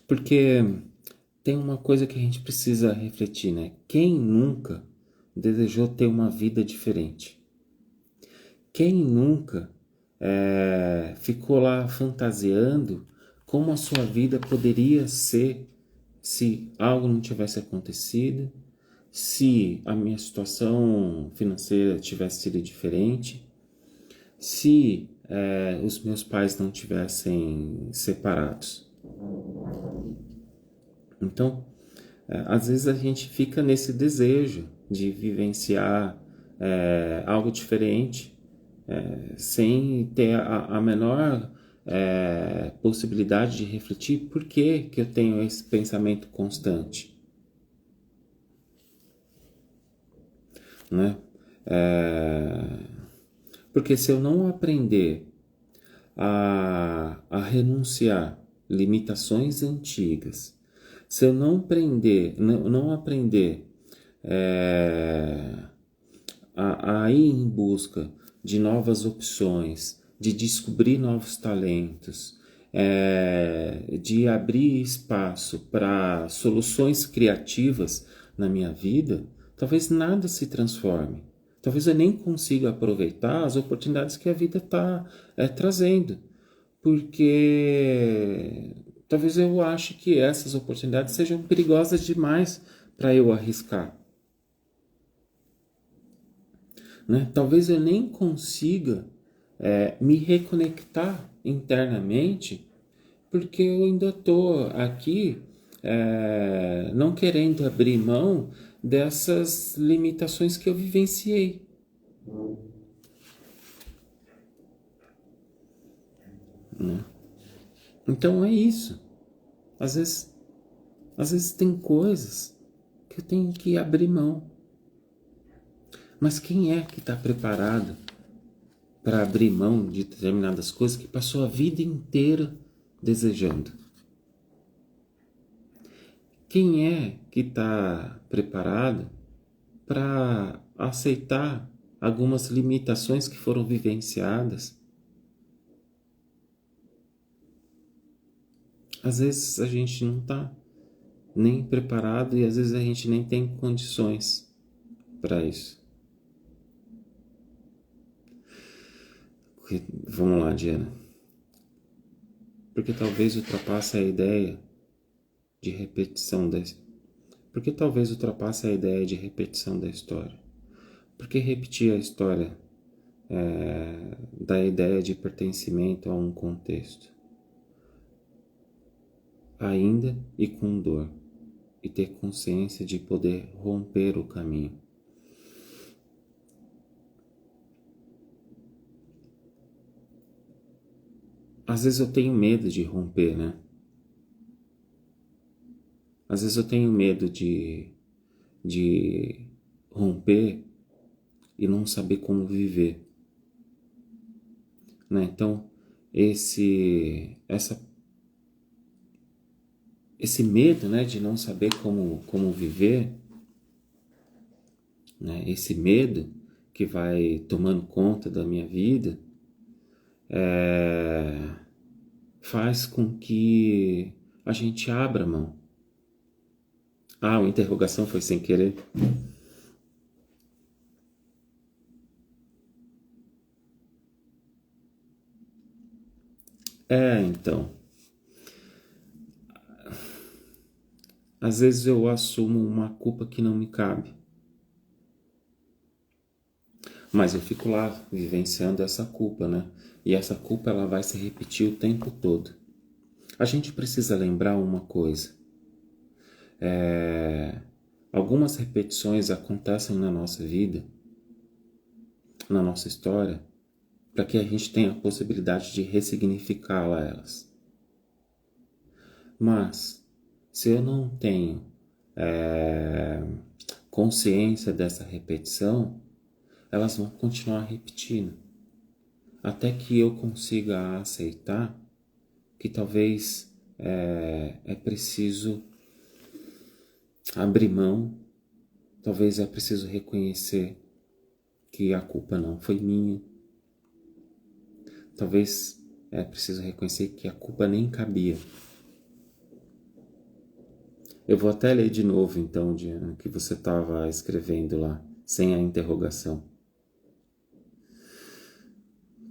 Porque tem uma coisa que a gente precisa refletir, né? Quem nunca desejou ter uma vida diferente? Quem nunca ficou lá fantasiando como a sua vida poderia ser se algo não tivesse acontecido, se a minha situação financeira tivesse sido diferente, se os meus pais não tivessem separados? Então, às vezes a gente fica nesse desejo de vivenciar algo diferente, sem ter a menor possibilidade de refletir por que eu tenho esse pensamento constante, né? Porque se eu não aprender a renunciar limitações antigas, se eu não aprender a ir em busca de novas opções, de descobrir novos talentos, de abrir espaço para soluções criativas na minha vida, talvez nada se transforme. Talvez eu nem consiga aproveitar as oportunidades que a vida está trazendo, porque talvez eu ache que essas oportunidades sejam perigosas demais para eu arriscar, né? Talvez eu nem consiga me reconectar internamente, porque eu ainda estou aqui não querendo abrir mão dessas limitações que eu vivenciei, né? Então é isso. Às vezes tem coisas que eu tenho que abrir mão. Mas quem é que está preparado para abrir mão de determinadas coisas que passou a vida inteira desejando? Quem é que está preparado para aceitar algumas limitações que foram vivenciadas? Às vezes a gente não está nem preparado e às vezes a gente nem tem condições para isso. Vamos lá, Diana. Porque talvez ultrapasse a ideia de repetição Porque talvez ultrapasse a ideia de repetição da história. Porque repetir a história da ideia de pertencimento a um contexto, ainda e com dor, e ter consciência de poder romper o caminho. Às vezes eu tenho medo de romper, né? Às vezes eu tenho medo de romper e não saber como viver, né? Então, esse medo, né, de não saber como viver, né? Esse medo que vai tomando conta da minha vida, faz com que a gente abra mão. Ah, a interrogação foi sem querer. Então. Às vezes eu assumo uma culpa que não me cabe. Mas eu fico lá vivenciando essa culpa, né? E essa culpa ela vai se repetir o tempo todo. A gente precisa lembrar uma coisa. Algumas repetições acontecem na nossa vida, na nossa história, para que a gente tenha a possibilidade de ressignificá-la elas. Mas, se eu não tenho consciência dessa repetição, elas vão continuar repetindo, até que eu consiga aceitar que talvez é preciso abrir mão, talvez é preciso reconhecer que a culpa não foi minha. Talvez é preciso reconhecer que a culpa nem cabia. Eu vou até ler de novo, então, o que você estava escrevendo lá, sem a interrogação.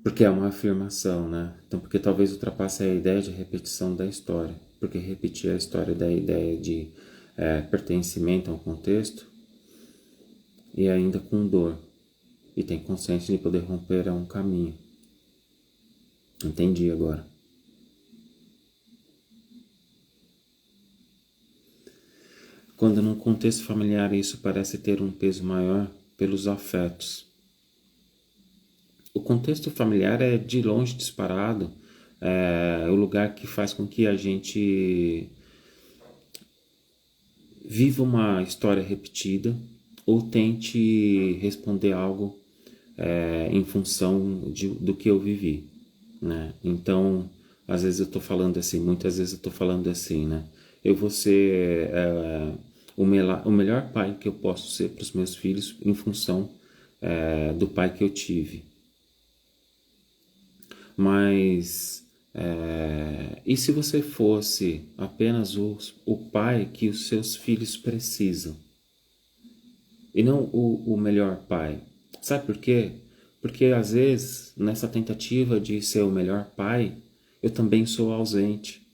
Porque é uma afirmação, né? Então, porque talvez ultrapasse a ideia de repetição da história. Porque repetir a história da ideia de pertencimento a um contexto e ainda com dor. E tem consciência de poder romper a um caminho. Entendi agora. Quando num contexto familiar isso parece ter um peso maior pelos afetos. O contexto familiar é de longe disparado, o lugar que faz com que a gente viva uma história repetida ou tente responder algo em função do que eu vivi, né? Então, às vezes eu estou falando assim, muitas vezes eu estou falando assim, né? Eu vou ser o melhor pai que eu posso ser para os meus filhos em função do pai que eu tive. Mas e se você fosse apenas o pai que os seus filhos precisam? E não o melhor pai. Sabe por quê? Porque às vezes, nessa tentativa de ser o melhor pai, eu também sou ausente.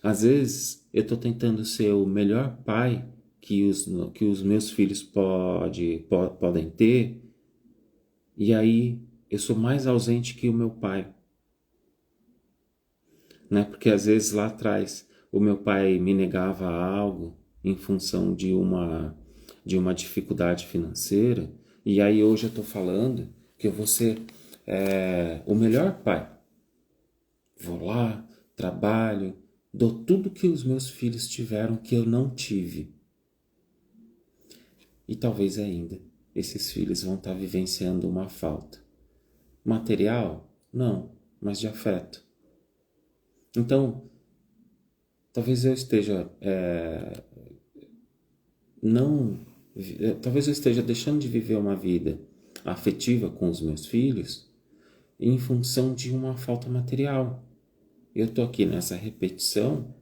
Às vezes, eu estou tentando ser o melhor pai que os meus filhos podem ter, e aí eu sou mais ausente que o meu pai. Né? Porque às vezes lá atrás o meu pai me negava algo em função de uma dificuldade financeira, e aí hoje eu estou falando que eu vou ser o melhor pai. Vou lá, trabalho, dou tudo que os meus filhos tiveram que eu não tive. E talvez ainda esses filhos vão estar vivenciando uma falta. Material? Não, mas de afeto. Então, talvez eu esteja talvez eu esteja deixando de viver uma vida afetiva com os meus filhos em função de uma falta material. Eu estou aqui nessa repetição,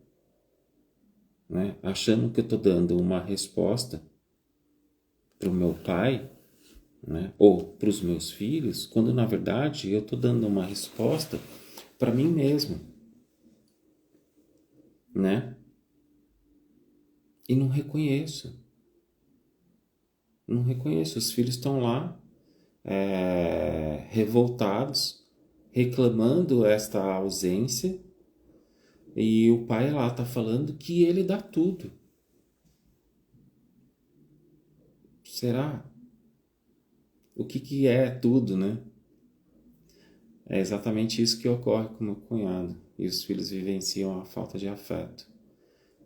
né, achando que eu estou dando uma resposta para o meu pai, né, ou para os meus filhos, quando na verdade eu estou dando uma resposta para mim mesmo, né? E não reconheço. Os filhos estão lá revoltados, reclamando esta ausência, e o pai lá está falando que ele dá tudo. Será? O que é tudo, né? É exatamente isso que ocorre com meu cunhado, e os filhos vivenciam a falta de afeto,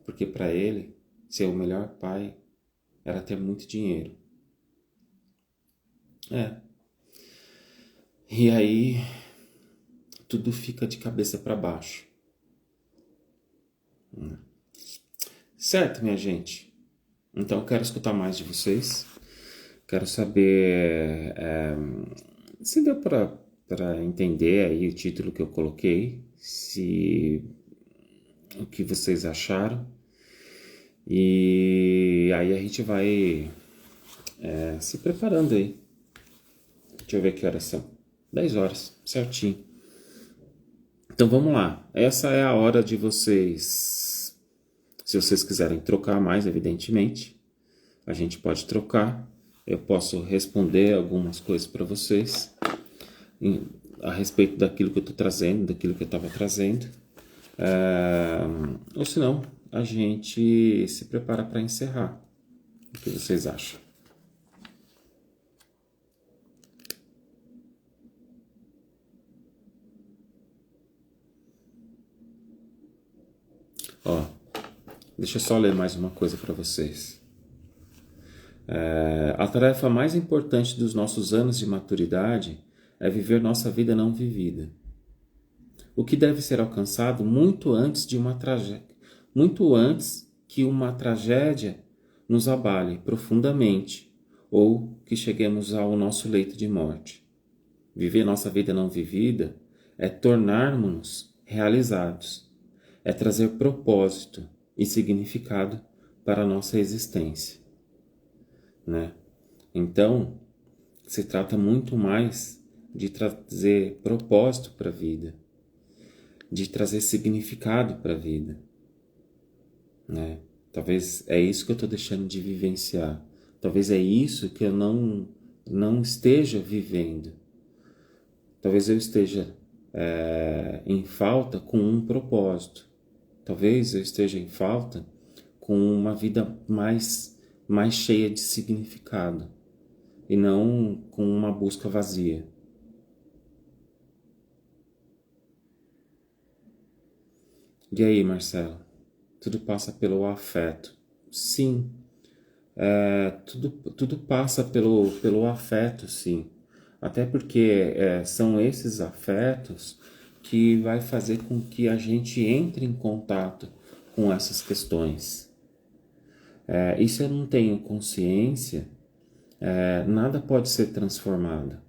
porque para ele, ser o melhor pai era ter muito dinheiro. E aí tudo fica de cabeça para baixo. Certo, minha gente? Então eu quero escutar mais de vocês. Quero saber se deu para entender aí o título que eu coloquei, o que vocês acharam. E aí a gente vai se preparando aí. Deixa eu ver que horas são. 10 horas, certinho. Então vamos lá. Essa é a hora de vocês, se vocês quiserem trocar mais, evidentemente, a gente pode trocar. Eu posso responder algumas coisas para vocês a respeito daquilo que eu estou trazendo, daquilo que eu estava trazendo. Ou senão, a gente se prepara para encerrar. O que vocês acham? Ó, deixa eu só ler mais uma coisa para vocês. A tarefa mais importante dos nossos anos de maturidade é viver nossa vida não vivida. O que deve ser alcançado muito antes que uma tragédia nos abale profundamente ou que cheguemos ao nosso leito de morte. Viver nossa vida não vivida é tornarmos-nos realizados, é trazer propósito e significado para a nossa existência, né? Então, se trata muito mais de trazer propósito para a vida, de trazer significado para a vida, né? Talvez é isso que eu estou deixando de vivenciar. Talvez é isso que eu não esteja vivendo. Talvez eu esteja em falta com um propósito. Talvez eu esteja em falta com uma vida mais cheia de significado e não com uma busca vazia. E aí, Marcelo? Tudo passa pelo afeto. Sim, tudo passa pelo afeto, sim. Até porque são esses afetos que vai fazer com que a gente entre em contato com essas questões. E se eu não tenho consciência, nada pode ser transformado.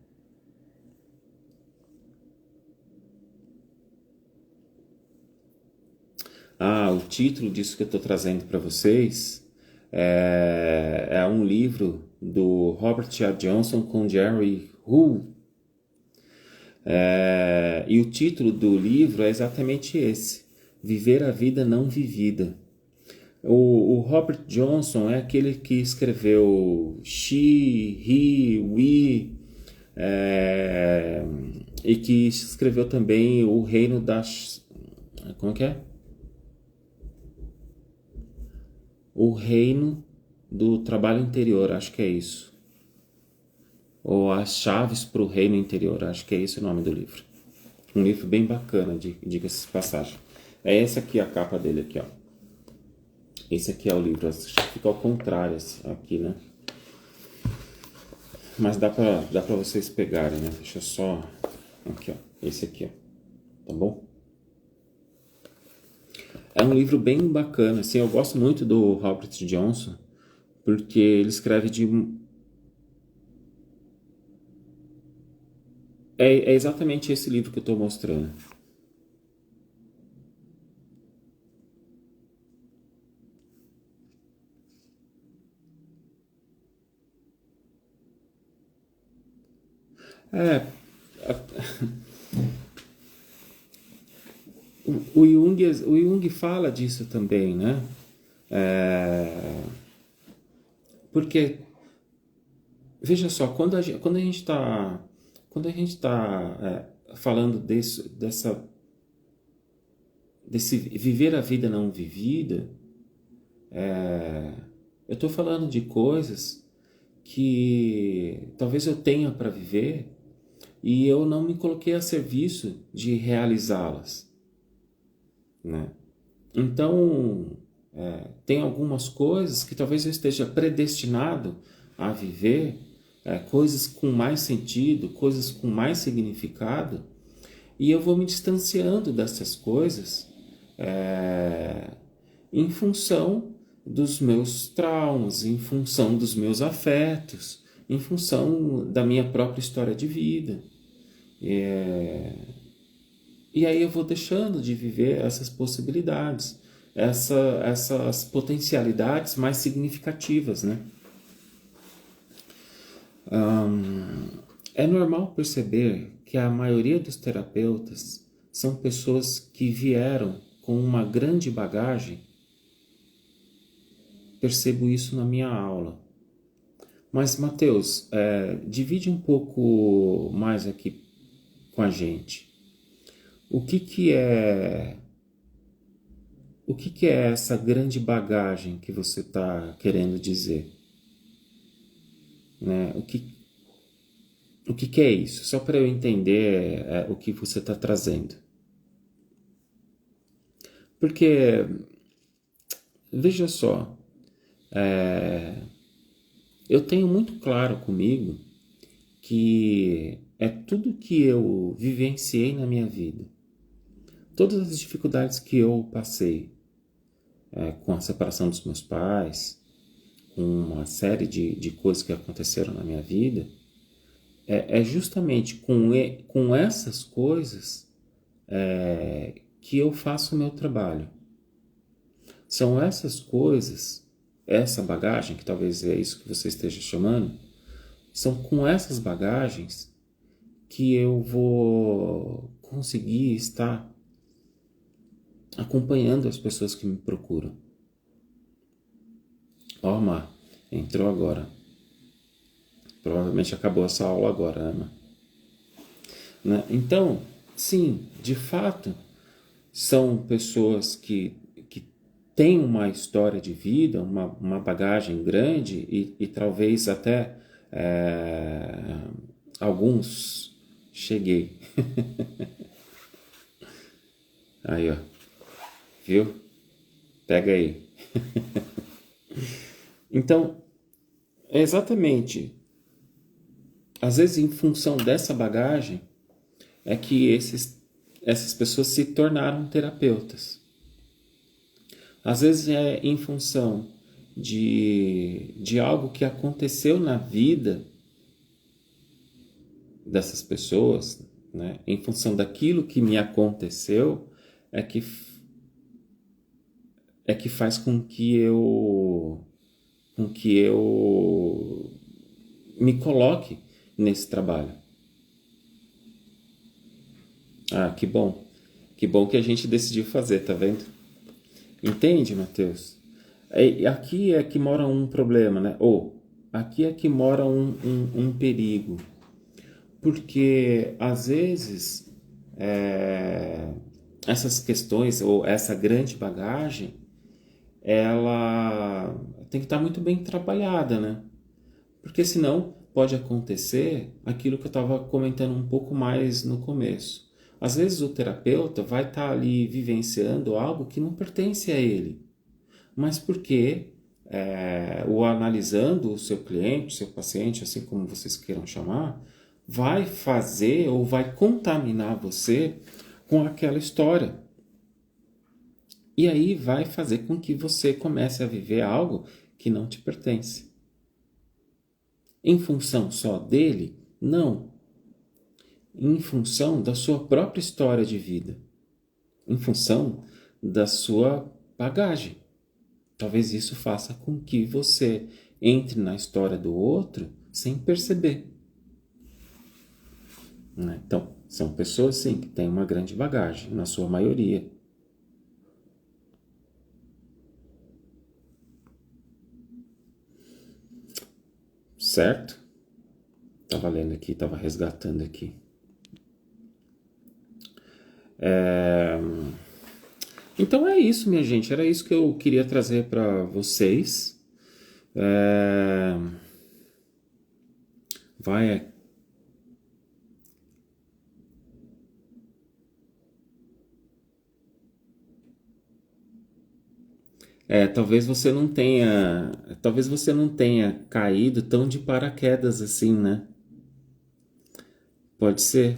O título disso que eu estou trazendo para vocês é um livro do Robert A. Johnson com Jerry Hu. E o título do livro é exatamente esse: Viver a Vida Não Vivida. O Robert Johnson é aquele que escreveu She, He, We, e que escreveu também O Reino das... Como que é? O Reino do Trabalho Interior, acho que é isso. Ou As Chaves para o Reino Interior, acho que é esse o nome do livro. Um livro bem bacana, diga-se de passagem. É essa aqui a capa dele, aqui, ó. Esse aqui é o livro, fica ao contrário aqui, né? Mas dá pra vocês pegarem, né? Deixa eu só... Aqui, ó. Esse aqui, ó. Tá bom? É um livro bem bacana, assim. Eu gosto muito do Robert Johnson, porque ele escreve de... É exatamente esse livro que eu tô mostrando. O Jung fala disso também, né? Porque, veja só, quando a gente está falando desse viver a vida não vivida, eu estou falando de coisas que talvez eu tenha para viver e eu não me coloquei a serviço de realizá-las, né? Então, tem algumas coisas que talvez eu esteja predestinado a viver, coisas com mais sentido, coisas com mais significado, e eu vou me distanciando dessas coisas em função dos meus traumas, em função dos meus afetos, em função da minha própria história de vida. E aí eu vou deixando de viver essas possibilidades, essas potencialidades mais significativas, né? É normal perceber que a maioria dos terapeutas são pessoas que vieram com uma grande bagagem. Percebo isso na minha aula. Mas, Matheus, divide um pouco mais aqui com a gente. O que é essa grande bagagem que você está querendo dizer? Né? O que é isso? Só para eu entender o que você está trazendo. Porque, veja só, eu tenho muito claro comigo que é tudo que eu vivenciei na minha vida. Todas as dificuldades que eu passei com a separação dos meus pais, com uma série de coisas que aconteceram na minha vida, é justamente com essas coisas que eu faço o meu trabalho. São essas coisas, essa bagagem, que talvez é isso que você esteja chamando, são com essas bagagens que eu vou conseguir estar acompanhando as pessoas que me procuram. Ó, Mar, entrou agora. Provavelmente acabou essa aula agora, Ana. Né? Então, sim, de fato, são pessoas que têm uma história de vida, uma bagagem grande e talvez até alguns cheguei. Aí, ó. Viu? Pega aí. Então, é exatamente. Às vezes, em função dessa bagagem, é que essas pessoas se tornaram terapeutas. Às vezes é em função de algo que aconteceu na vida dessas pessoas, né? Em função daquilo que me aconteceu, é que faz com que eu me coloque nesse trabalho. Ah, que bom. Que bom que a gente decidiu fazer, tá vendo? Entende, Matheus? Aqui é que mora um problema, né? Aqui é que mora um perigo. Porque, às vezes, essas questões, ou essa grande bagagem, ela tem que estar muito bem trabalhada, né? Porque senão pode acontecer aquilo que eu estava comentando um pouco mais no começo. Às vezes o terapeuta vai estar ali vivenciando algo que não pertence a ele, mas porque o analisando o seu cliente, o seu paciente, assim como vocês queiram chamar, vai fazer ou vai contaminar você com aquela história. E aí vai fazer com que você comece a viver algo que não te pertence. Em função só dele? Não. Em função da sua própria história de vida. Em função da sua bagagem. Talvez isso faça com que você entre na história do outro sem perceber. Né? Então, são pessoas, sim, que têm uma grande bagagem, na sua maioria. Certo? Estava lendo aqui, estava resgatando aqui. Então é isso, minha gente. Era isso que eu queria trazer para vocês. Vai. Talvez você não tenha caído tão de paraquedas assim, né? Pode ser.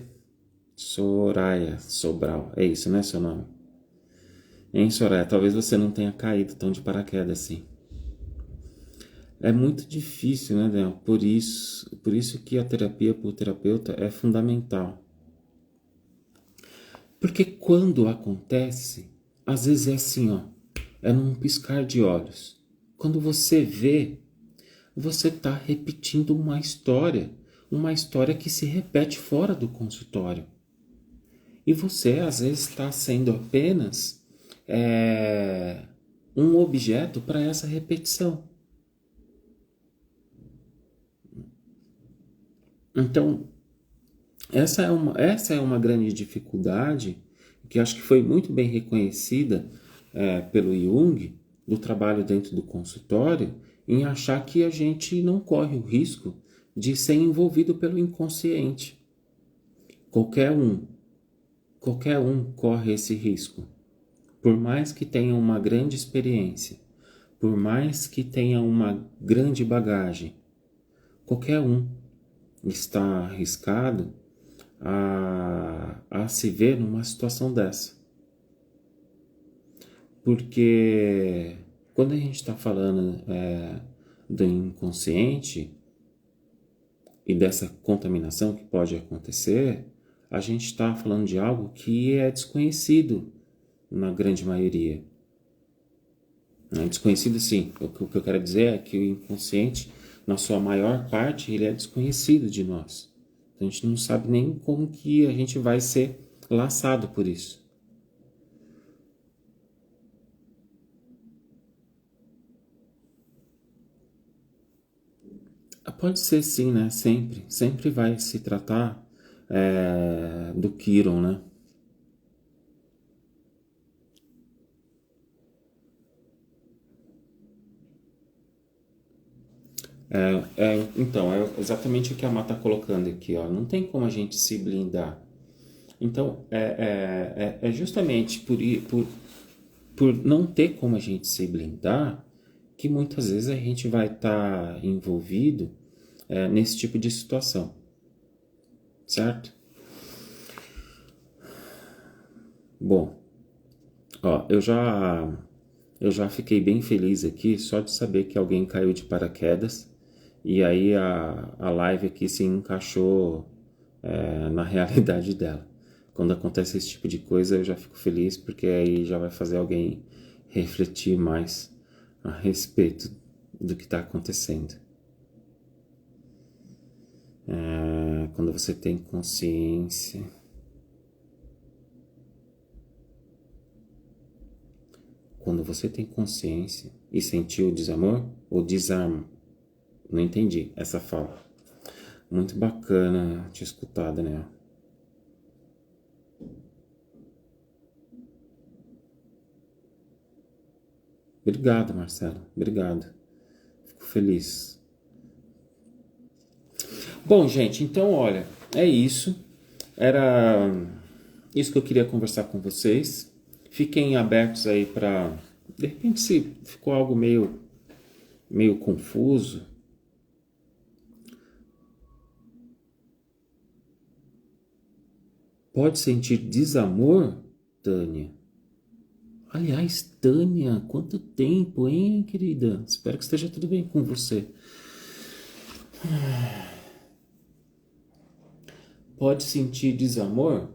Soraya Sobral. É isso, né, seu nome? Hein, Soraya? Talvez você não tenha caído tão de paraquedas assim. É muito difícil, né, Daniel? Por isso que a terapia por terapeuta é fundamental. Porque quando acontece, às vezes é assim, ó, é num piscar de olhos. Quando você vê, você está repetindo uma história que se repete fora do consultório. E você, às vezes, está sendo apenas um objeto para essa repetição. Então, essa é uma grande dificuldade que acho que foi muito bem reconhecida pelo Jung, do trabalho dentro do consultório, em achar que a gente não corre o risco de ser envolvido pelo inconsciente. Qualquer um corre esse risco. Por mais que tenha uma grande experiência, por mais que tenha uma grande bagagem, qualquer um está arriscado a se ver numa situação dessa. Porque quando a gente está falando do inconsciente e dessa contaminação que pode acontecer, a gente está falando de algo que é desconhecido na grande maioria. Desconhecido, sim. O que eu quero dizer é que o inconsciente, na sua maior parte, ele é desconhecido de nós. A gente não sabe nem como que a gente vai ser laçado por isso. Pode ser sim, né? Sempre vai se tratar do Quiron, né? Então, é exatamente o que a Má está colocando aqui, ó. Não tem como a gente se blindar. Então, é justamente por não ter como a gente se blindar que muitas vezes a gente vai estar envolvido nesse tipo de situação, certo? Bom, ó, eu já fiquei bem feliz aqui só de saber que alguém caiu de paraquedas e aí a live aqui se encaixou na realidade dela. Quando acontece esse tipo de coisa eu já fico feliz porque aí já vai fazer alguém refletir mais a respeito do que está acontecendo. Quando você tem consciência. Quando você tem consciência e sentiu o desamor ou desarma? Não entendi essa fala. Muito bacana te escutar, Daniel. Obrigado, Marcelo. Obrigado. Fico feliz. Bom, gente, então olha, é isso. Era isso que eu queria conversar com vocês. Fiquem abertos aí para, de repente, se ficou algo meio confuso, pode sentir desamor, Tânia? Aliás, Tânia, quanto tempo, hein, querida? Espero que esteja tudo bem com você. Pode sentir desamor?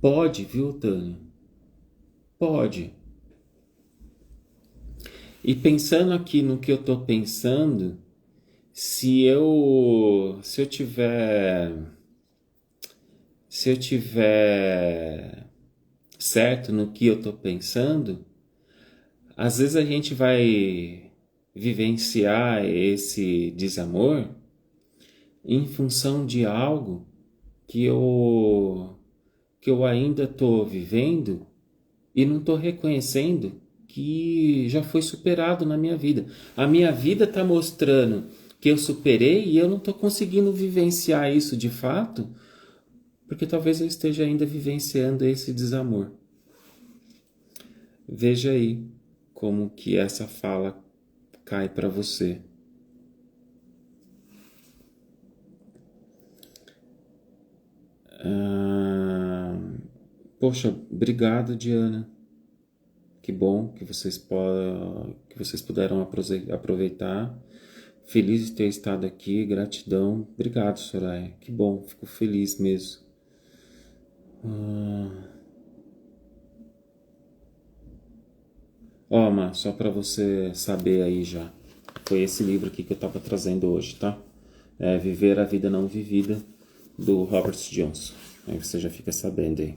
Pode, viu, Tânia? Pode. E pensando aqui no que eu tô pensando, se eu tiver certo no que eu tô pensando, às vezes a gente vai vivenciar esse desamor em função de algo que eu ainda estou vivendo e não estou reconhecendo que já foi superado na minha vida. A minha vida está mostrando que eu superei e eu não estou conseguindo vivenciar isso de fato, porque talvez eu esteja ainda vivenciando esse desamor. Veja aí como que essa fala cai para você. Poxa, obrigado, Diana. Que bom que vocês puderam aproveitar. Feliz de ter estado aqui, gratidão. Obrigado, Soraya. Que bom, fico feliz mesmo. Má, só para você saber aí já. Foi esse livro aqui que eu estava trazendo hoje, tá? Viver a Vida Não Vivida, do Robert Johnson. Aí você já fica sabendo aí.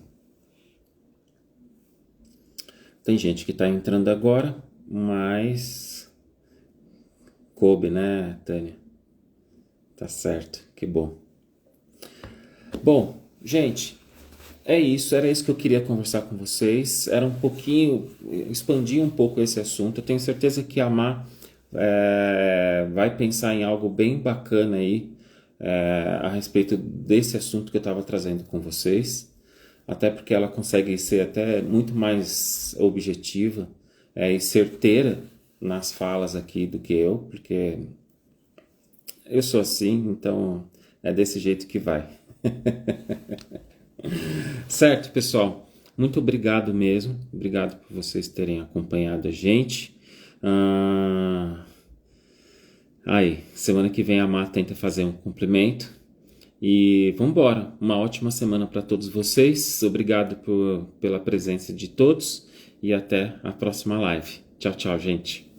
Tem gente que está entrando agora, mas coube, né, Tânia? Tá certo, que bom. Bom, gente, é isso, era isso que eu queria conversar com vocês. Era um pouquinho, expandir um pouco esse assunto. Eu tenho certeza que a Má vai pensar em algo bem bacana aí a respeito desse assunto que eu estava trazendo com vocês. Até porque ela consegue ser até muito mais objetiva e certeira nas falas aqui do que eu, porque eu sou assim, então é desse jeito que vai. Certo, pessoal? Muito obrigado mesmo. Obrigado por vocês terem acompanhado a gente. Aí, semana que vem a Má tenta fazer um complemento. E vambora. Uma ótima semana para todos vocês. Obrigado pela presença de todos e até a próxima live. Tchau, tchau, gente.